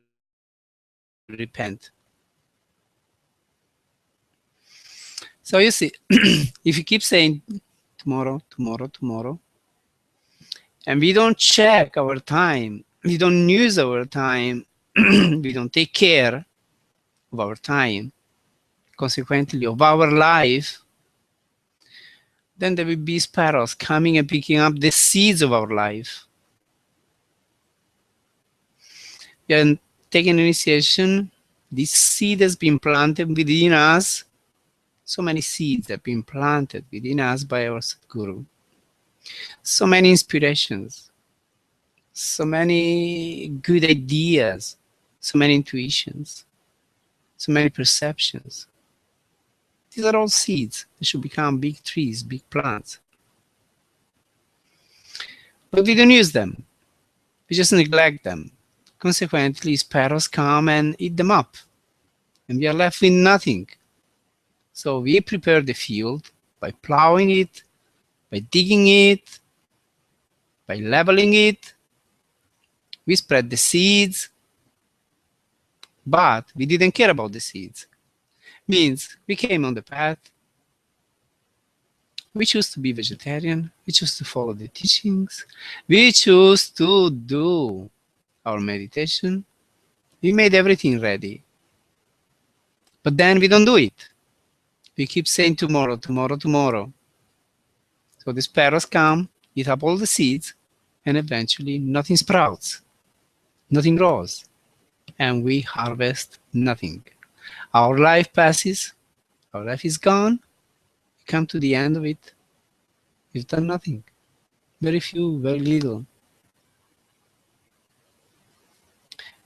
repent. So you see, if you keep saying tomorrow, and we don't check our time, we don't use our time, we don't take care of our time, consequently of our life, then there will be sparrows coming and picking up the seeds of our life. and taking initiation, this seed has been planted within us. So many seeds have been planted within us by our Sadguru. So many inspirations, so many good ideas, so many intuitions, so many perceptions. These are all seeds that should become big trees, big plants. But we don't use them. We just neglect them. Consequently, sparrows come and eat them up, and we are left with nothing. So we prepare the field by plowing it, by digging it, by leveling it. We spread the seeds, but we didn't care about the seeds. Means we came on the path. We choose to be vegetarian. We choose to follow the teachings. We choose to do our meditation. We made everything ready. But then we don't do it. We keep saying tomorrow, tomorrow, tomorrow. So the sparrows come, eat up all the seeds, and eventually nothing sprouts, nothing grows, and we harvest nothing. Our life passes, our life is gone, we come to the end of it, we've done nothing. Very few, very little.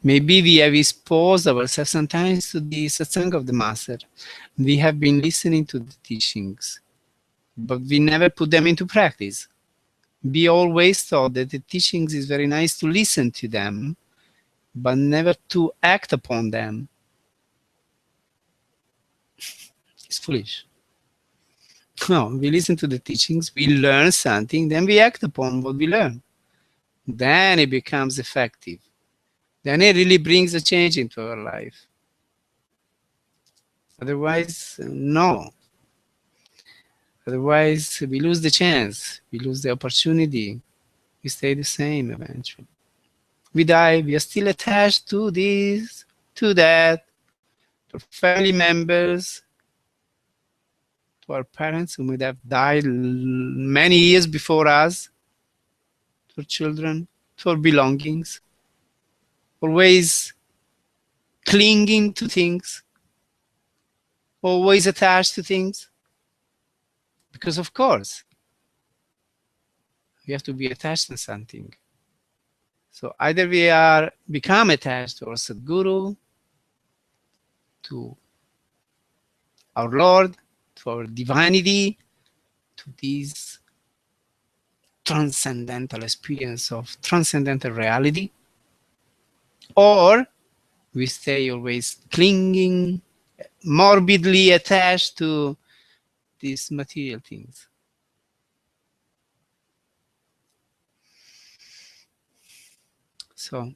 Maybe we have exposed ourselves sometimes to the Satsang of the Master. We have been listening to the teachings, but we never put them into practice. We always thought that the teachings is very nice to listen to them, but never to act upon them. It's foolish. No, we listen to the teachings, we learn something, then we act upon what we learn. Then it becomes effective. Then it really brings a change into our life. Otherwise, no. Otherwise, we lose the chance, we lose the opportunity, we stay the same eventually. We die, we are still attached to this, to that, to family members, to our parents who might have died many years before us, to our children, to our belongings, always clinging to things, always attached to things. Because of course, we have to be attached to something. So either we are become attached to our Sadguru, to our Lord, to our divinity, to this transcendental experience of transcendental reality, or we stay always clinging, morbidly attached to these material things. So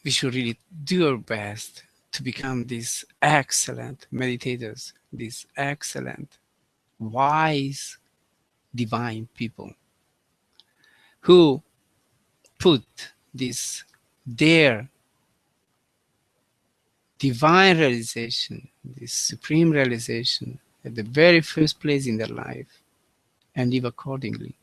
we should really do our best to become these excellent meditators, these excellent, wise, divine people who put their divine realization, this supreme realization, at the very first place in their life and live accordingly.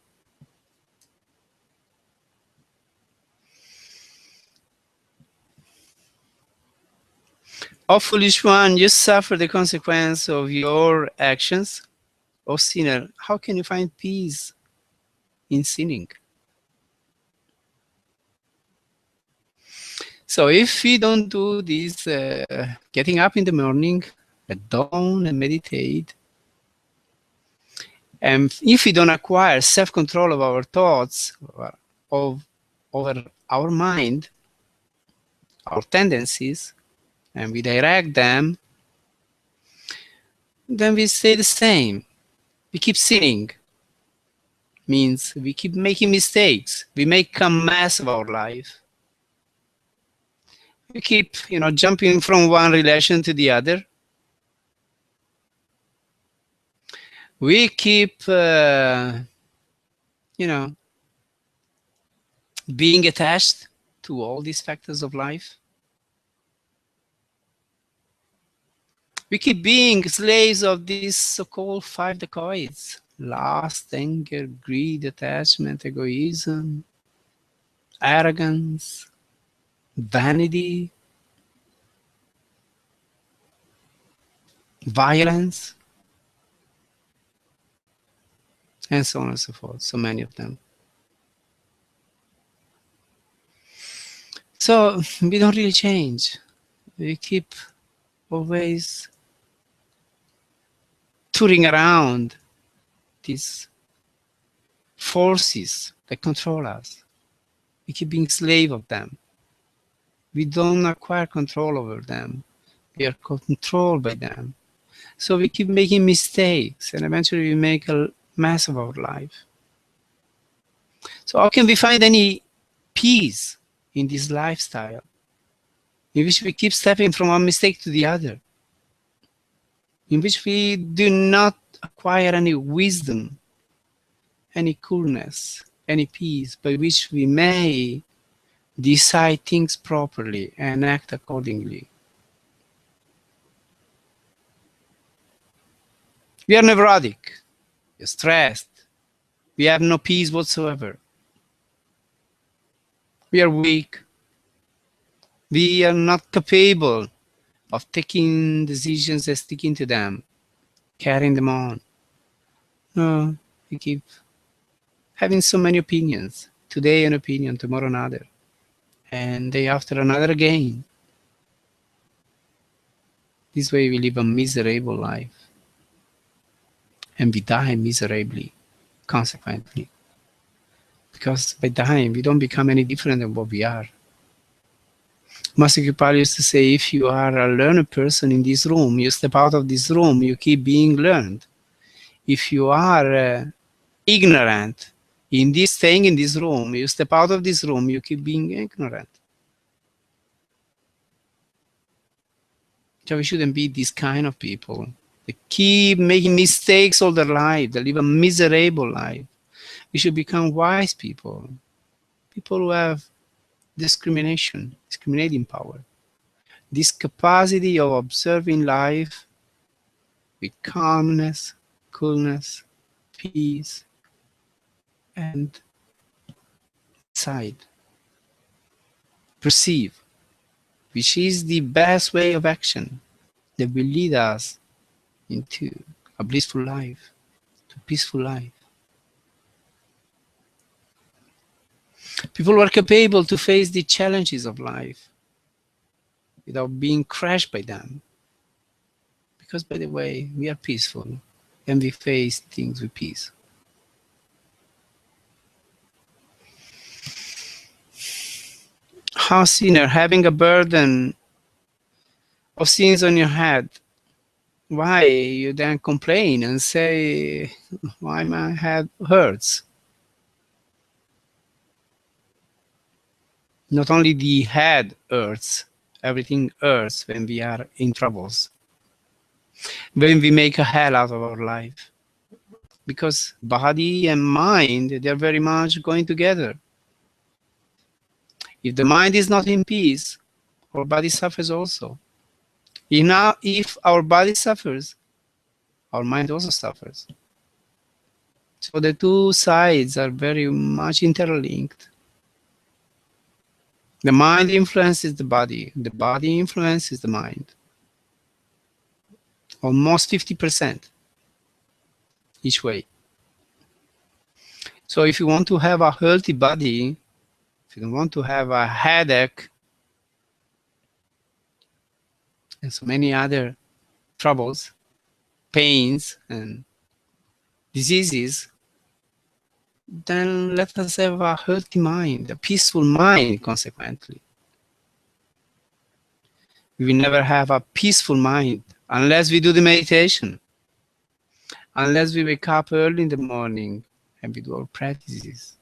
O foolish one, you suffer the consequence of your actions. O sinner, how can you find peace in sinning? So if we don't do this getting up in the morning at dawn and meditate, and if we don't acquire self-control of our thoughts, over our mind, our tendencies, and we direct them, then we stay the same. We keep sinning. Means we keep making mistakes. We make a mess of our life. We keep, jumping from one relation to the other. We keep, being attached to all these factors of life. We keep being slaves of these so-called 5 dacoits: lust, anger, greed, attachment, egoism, arrogance, vanity, violence, and so on and so forth. So many of them. So we don't really change. We keep always touring around these forces that control us. We keep being slave of them. We don't acquire control over them. We are controlled by them. So we keep making mistakes, and eventually we make a mess of our life. So how can we find any peace in this lifestyle in which we keep stepping from one mistake to the other, in which we do not acquire any wisdom, any coolness, any peace, by which we may decide things properly and act accordingly? We are neurotic, we are stressed, we have no peace whatsoever. We are weak. We are not capable of taking decisions and sticking to them, carrying them on. No, we keep having so many opinions. Today an opinion, tomorrow another, and day after another again. This way we live a miserable life, and we die miserably, consequently. Because by dying, we don't become any different than what we are. Master Kripa used to say, if you are a learned person in this room, you step out of this room, you keep being learned. If you are ignorant in this, staying in this room, you step out of this room, you keep being ignorant. So we shouldn't be this kind of people. They keep making mistakes all their life. They live a miserable life. We should become wise people. People who have discriminating power. This capacity of observing life with calmness, coolness, peace, and decide, perceive, which is the best way of action that will lead us into a blissful life, to a peaceful life. People who are capable to face the challenges of life without being crushed by them. Because, by the way, we are peaceful and we face things with peace. How sinner, having a burden of sins on your head, why you then complain and say, why my head hurts? Not only the head hurts, everything hurts when we are in troubles, when we make a hell out of our life. Because body and mind, they are very much going together. If the mind is not in peace, our body suffers also. If our body suffers, our mind also suffers. So the two sides are very much interlinked. The mind influences the body influences the mind. Almost 50% each way. So if you want to have a healthy body, if you don't want to have a headache and so many other troubles, pains and diseases, then let us have a healthy mind, a peaceful mind, consequently. We will never have a peaceful mind unless we do the meditation, unless we wake up early in the morning and we do our practices.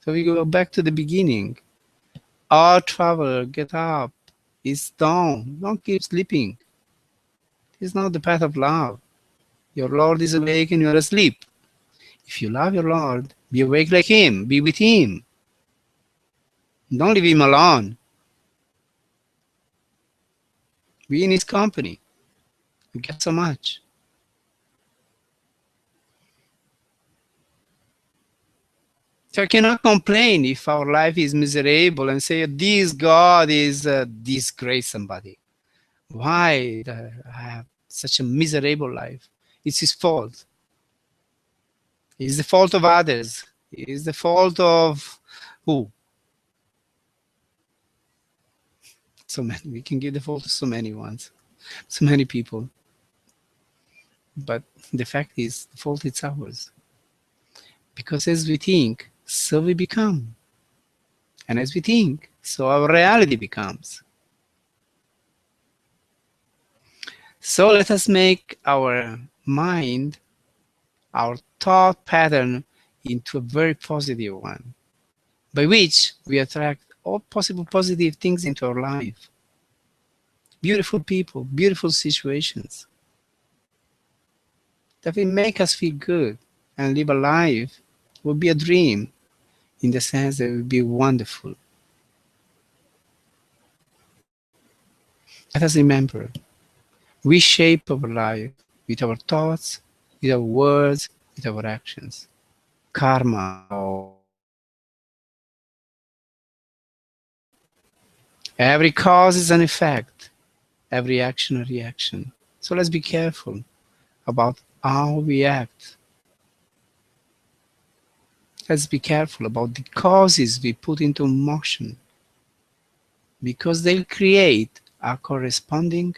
So we go back to the beginning. Our traveler, get up, it's dawn, don't keep sleeping. It's not the path of love. Your Lord is awake and you are asleep. If you love your Lord, be awake like Him, be with Him. Don't leave Him alone. Be in His company. You get so much. So I cannot complain if our life is miserable and say, this God is disgrace somebody. Why I have such a miserable life? It's his fault. It's the fault of others. It's the fault of who? So many. We can give the fault to so many ones, so many people. But the fact is, the fault is ours. Because as we think, so we become. And as we think, so our reality becomes. So let us make our mind, our thought pattern, into a very positive one, by which we attract all possible positive things into our life. Beautiful people, beautiful situations that will make us feel good and live a life will be a dream in the sense that it will be wonderful. Let us remember, we shape our life with our thoughts, with our words, with our actions. Karma. Every cause is an effect, every action a reaction. So let's be careful about how we act. Let's be careful about the causes we put into motion, because they'll create a corresponding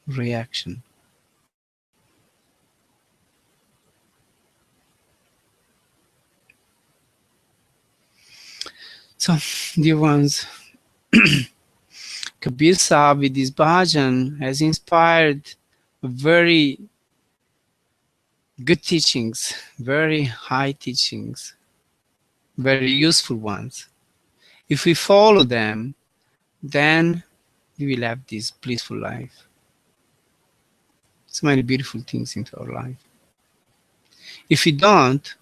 reaction. So, dear ones, Kabir Sahib with this bhajan has inspired very good teachings, very high teachings, very useful ones. If we follow them, then we will have this blissful life. So many beautiful things into our life. If we don't,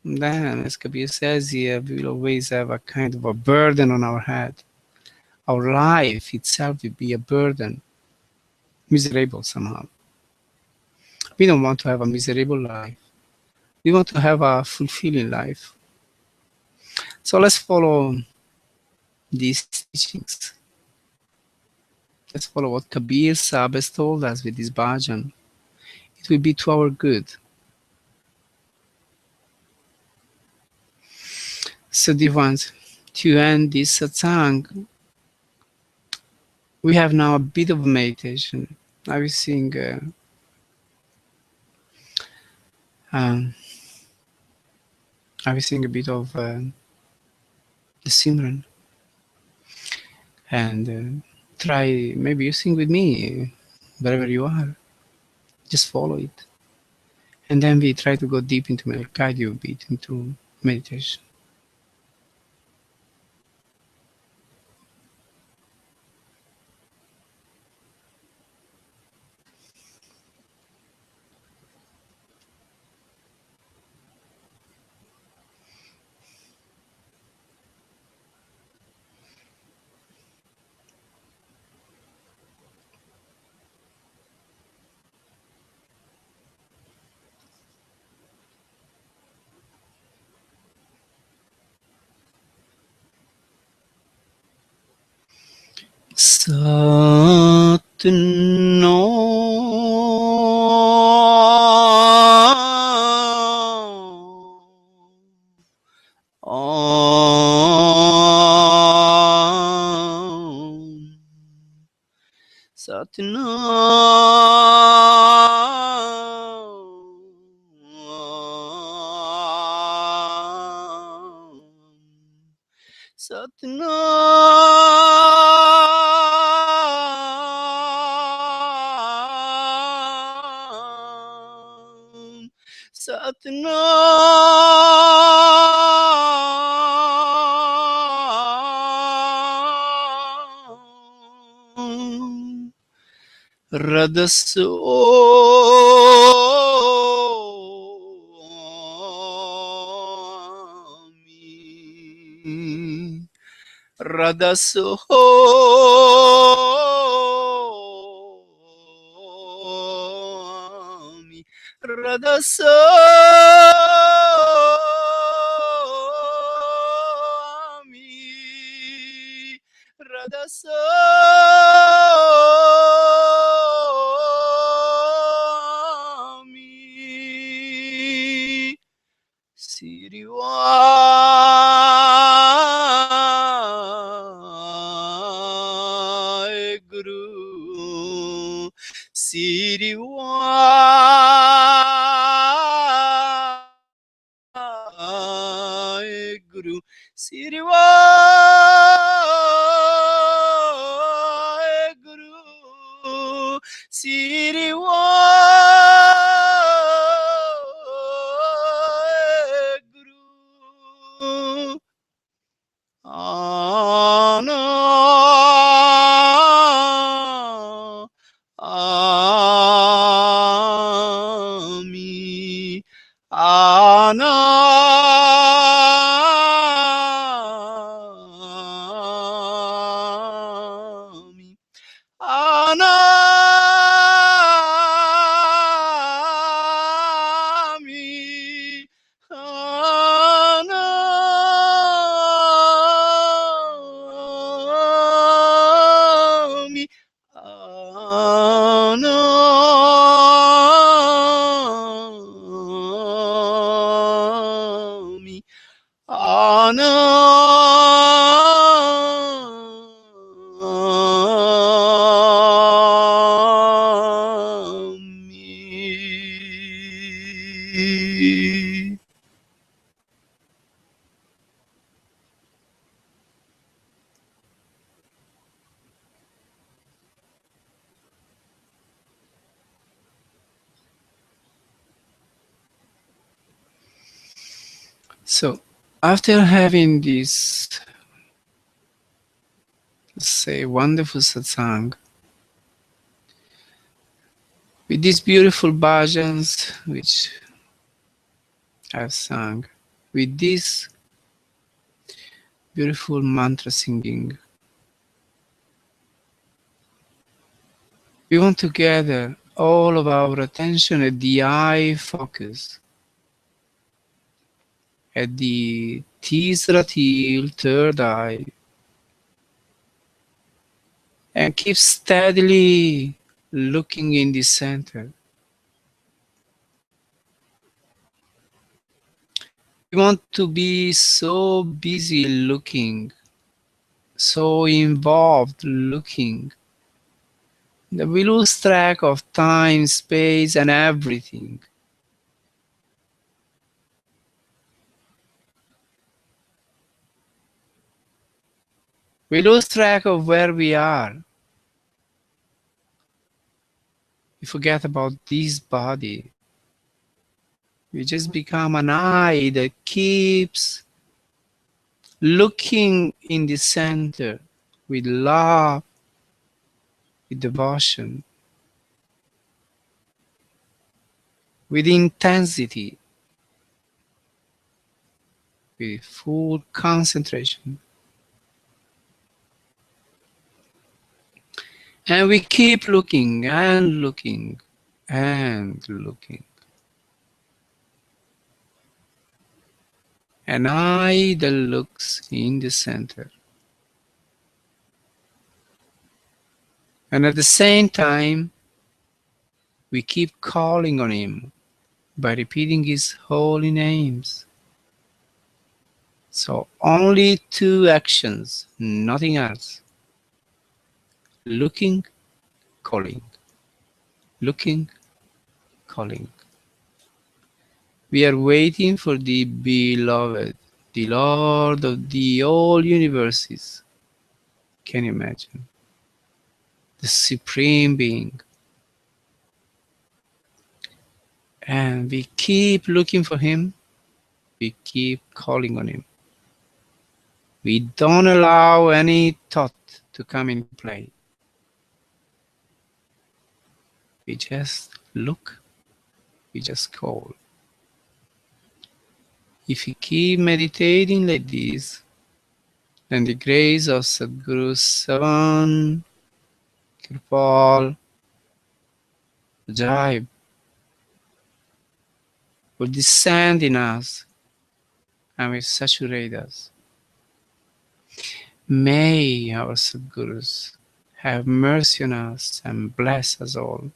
then, as Kabir says here, we will always have a kind of a burden on our head. Our life itself will be a burden, miserable somehow. We don't want to have a miserable life. We want to have a fulfilling life. So let's follow these teachings. Let's follow what Kabir Sahib has told us with this bhajan. It will be to our good. So, dear ones, to end this satsang, we have now a bit of meditation. I will sing um, a bit of the Simran, and try, maybe you sing with me wherever you are. Just follow it. And then we try to go deep into, guide you a bit into meditation. Satnam Radasomi Radasomi Radasomi Sirio Guru Sirio Guru Sirio Guru Ana Ami Ana Ami Anami Anami Anami Anami. So, after having this, say, wonderful satsang, with these beautiful bhajans which I've sung, with this beautiful mantra singing, we want to gather all of our attention at the eye focus, at the Tisra Til, third eye, and keep steadily looking in the center. We want to be so busy looking, so involved looking, that we lose track of time, space, and everything. We lose track of where we are. We forget about this body. We just become an eye that keeps looking in the center with love, with devotion, with intensity, with full concentration. And we keep looking and looking and looking. An eye that looks in the center. And at the same time, we keep calling on him by repeating his holy names. So only two actions, nothing else. Looking, calling. Looking, calling. We are waiting for the beloved, the Lord of the all universes. Can you imagine? The Supreme Being. And we keep looking for him. We keep calling on him. We don't allow any thought to come in play. We just look. We just call. If you keep meditating like this, then the grace of Satguru Savan, Kirpal, Jai will descend in us and will saturate us. May our Sadgurus have mercy on us and bless us all.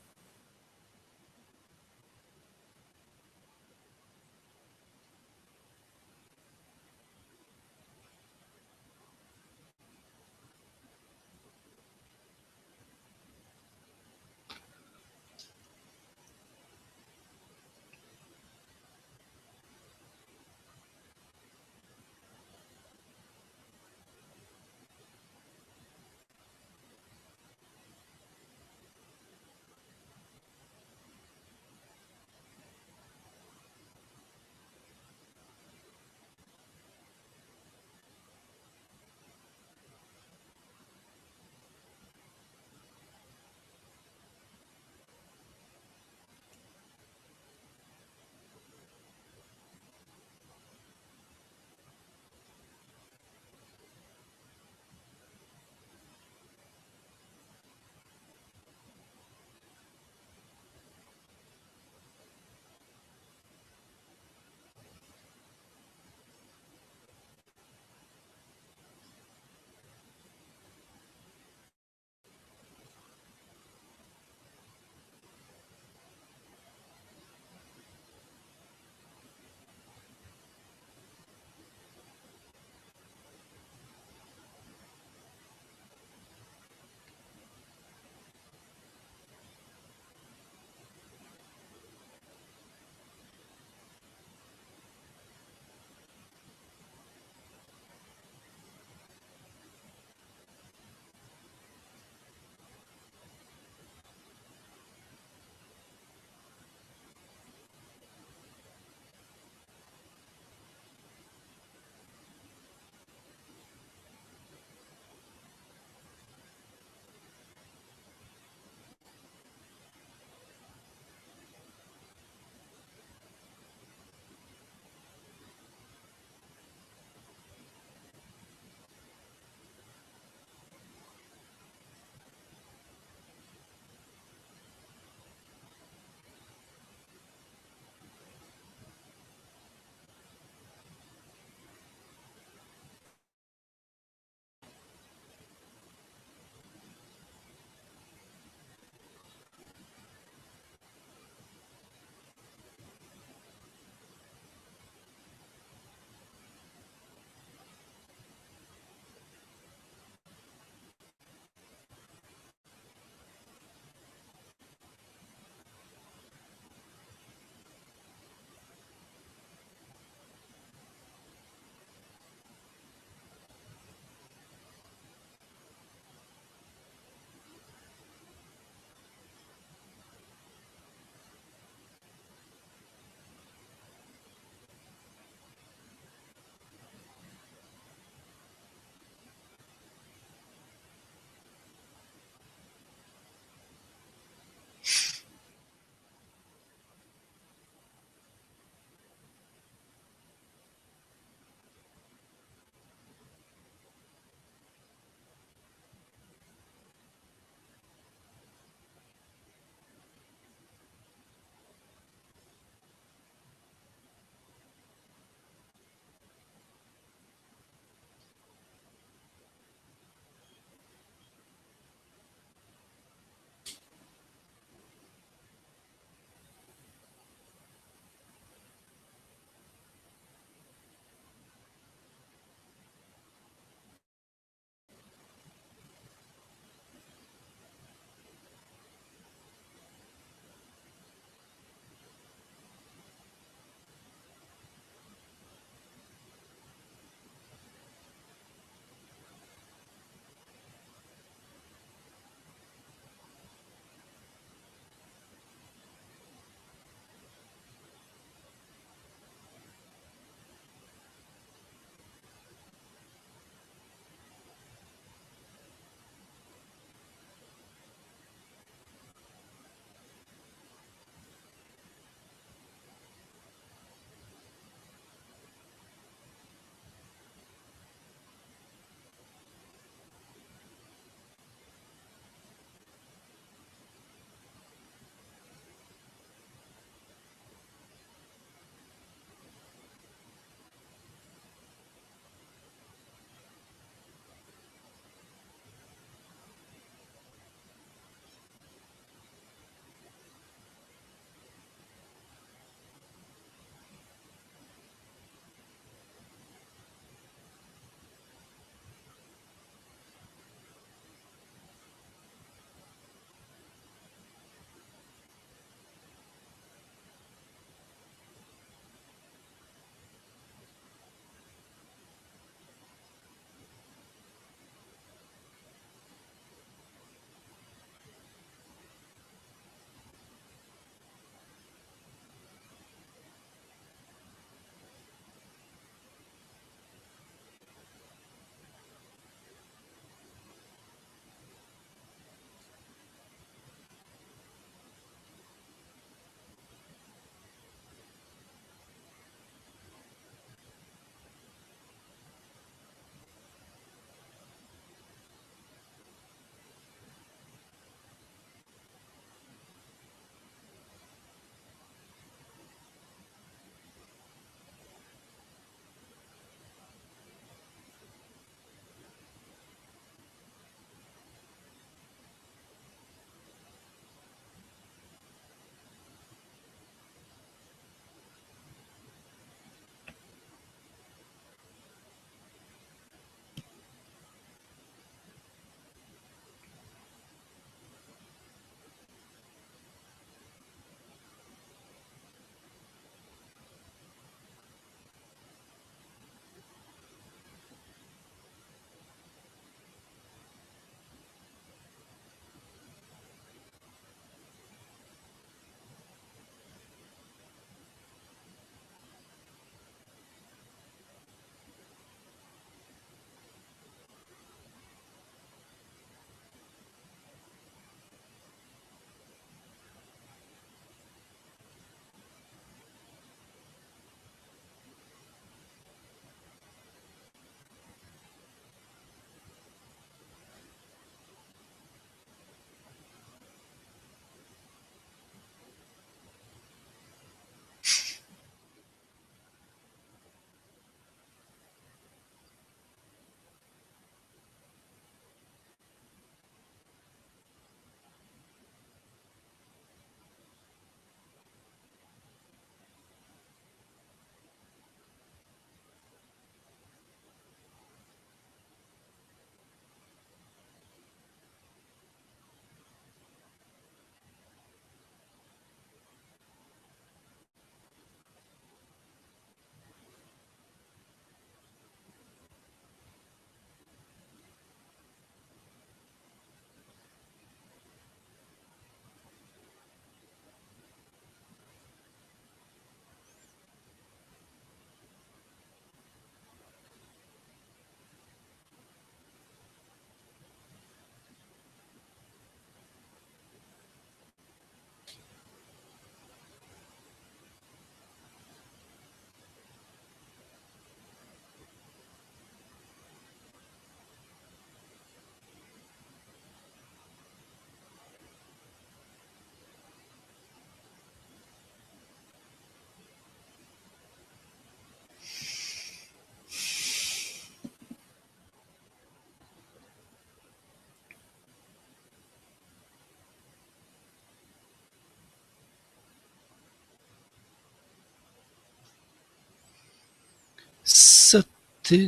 सतगुरु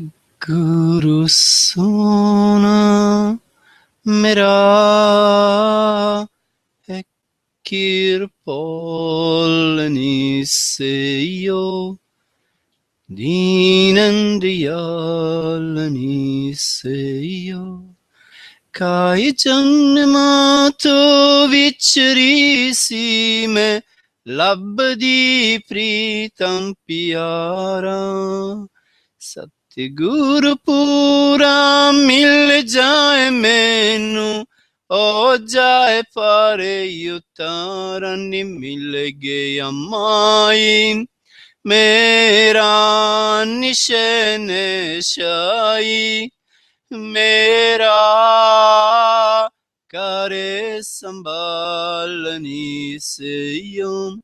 सोना मेरा है कृपाल निसेयो दीनन दयाल निसेयो काई जन्मा तो विचरी सी मैं लभदी प्रीतम प्यारा सतगुरु पूरा मिल जाए मैनू ओ जाए पारे उतारा नी मिल गया माई मेरा निशन शाई मेरा करे संभालनी से यूं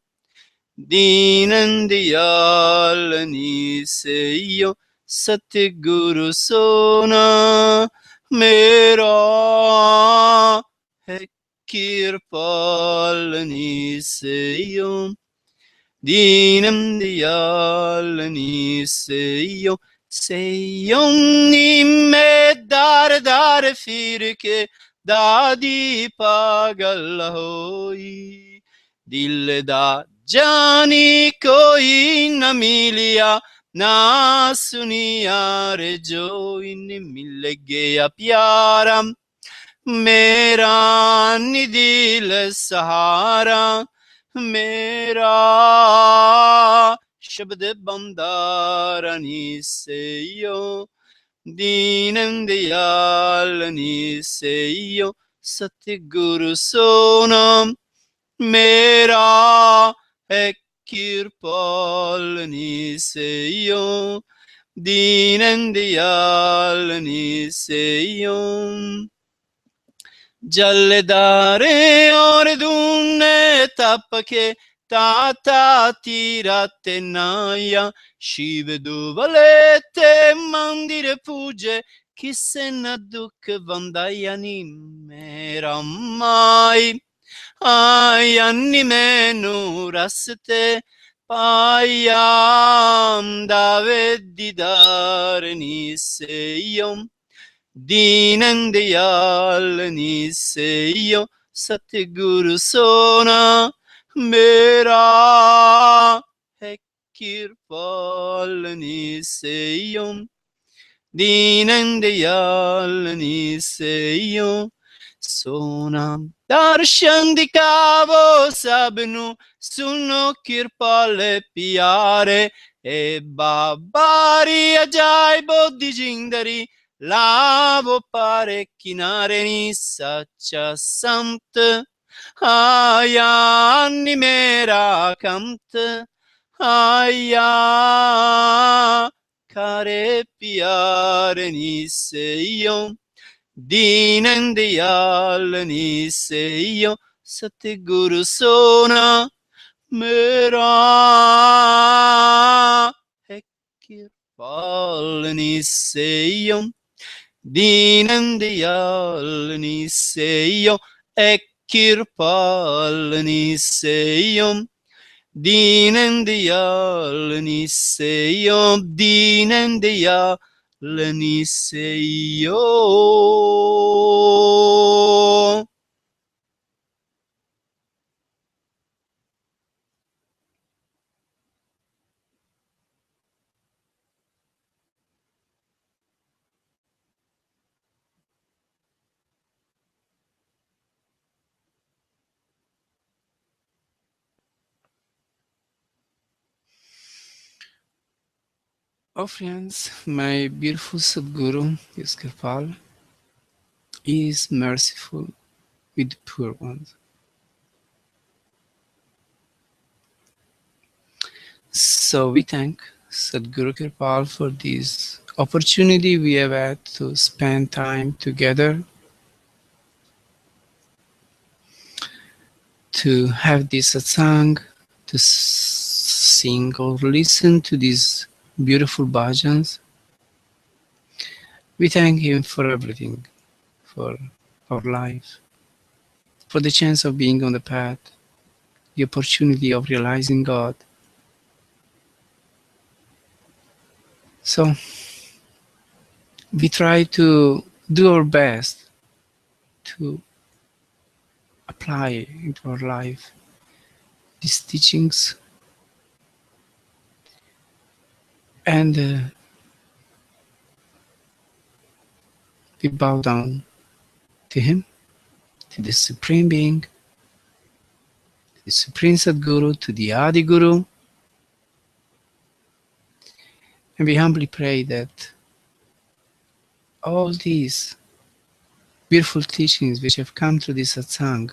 दीनन दयालनी से यूं सतगुरु सोना मेरा है कृपालनी से यूं दीनम दयालनी से यूं नी में दार दार फिर के दादी पागल होई दिल दा जानी कोई न मिलिया ना सुनिया रे जो इन मिल गया प्यारा मेरा निदिल सहारा मेरा शब्द बंदारनी से यो दीनन दयालनी से यो सतगुरु सोना मेरा है कृपालनी से यो दीनन दयालनी से यो जलदारे और दूने तप के ताता तीराते नाया शिव दुबले ते मंदिर पूजे किसे न दुख बंदाया नी मेरा माई आया नी मैनू रस्ते पाया दावे दीदार नी से यम दीनन दयालनी से यो सतगुरु सोना मेरा है कृपालनी से यो दीनन दयालनी से यो सोना दर्शन दिखावो सबनू सुनो कृपाल प्यारे ए बाबारी अजायबो दी जिंदरी लावो पारे किनारे नी सच्चा संत आया नी मेरा कमत आया करे प्यारे नी से यो दीनन दयालनी से यो सतगुरु सोना मेरा है कृपालनी से यो दीनन दयालनी से यो एक कृपालनी से यो दीनन दयालनी से यो दीनन दयालनी से यो Oh friends, my beautiful Sadguru Yuskapal is merciful with the poor ones. So we thank Sadguru Kirpal for this opportunity we have had to spend time together, to have this satsang, to sing or listen to these beautiful bhajans. We thank him for everything, for our life, for the chance of being on the path, the opportunity of realizing God. So we try to do our best to apply into our life these teachings, and we bow down to Him, to the Supreme Being, to the Supreme Satguru, to the Adi Guru, and we humbly pray that all these beautiful teachings which have come through this satsang,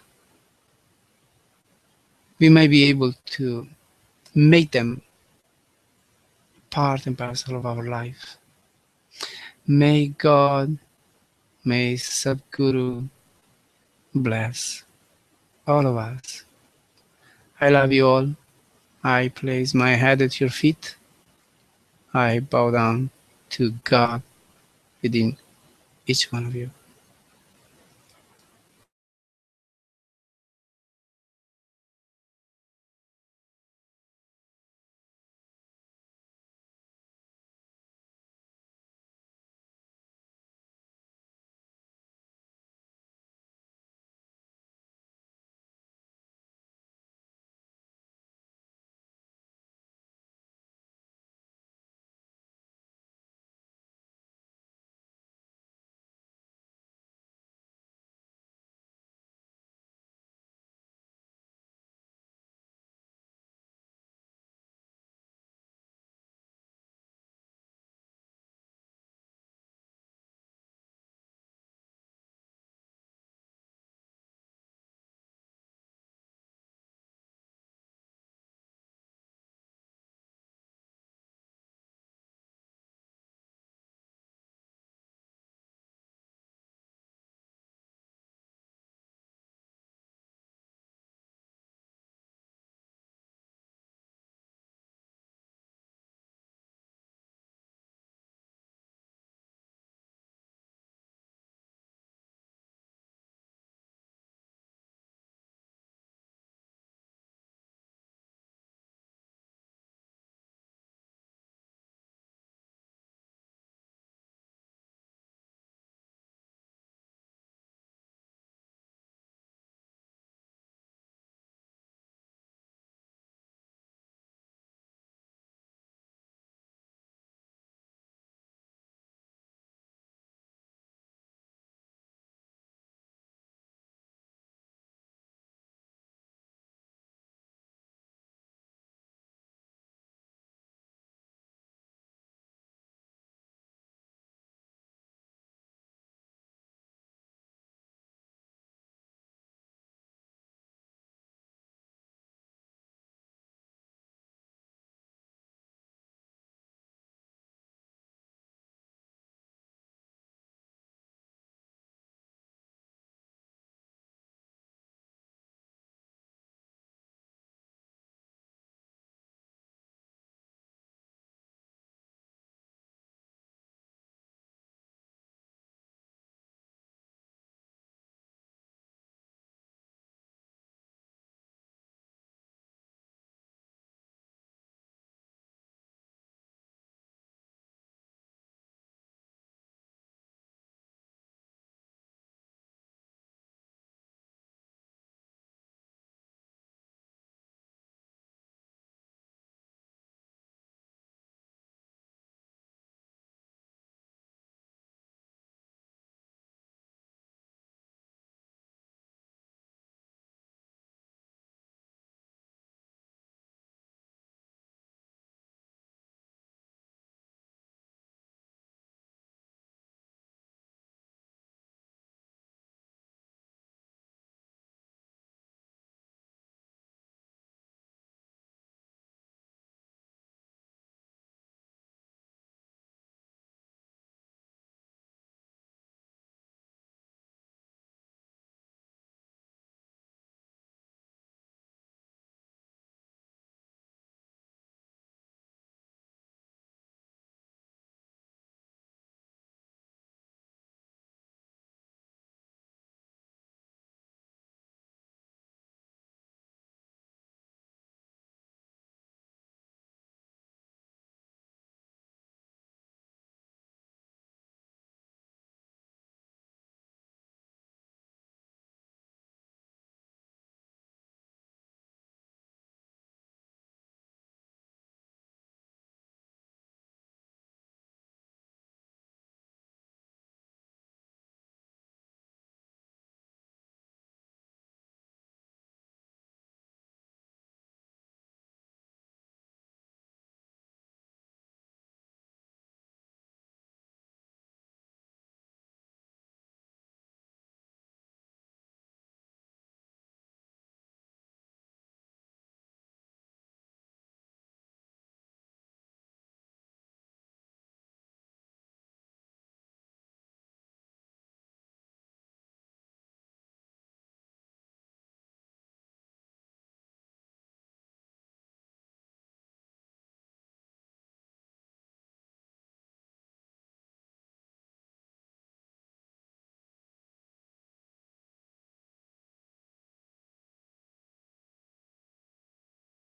we may be able to make them part and parcel of our life. May God, may Satguru bless all of us. I love you all. I place my head at your feet. I bow down to God within each one of you.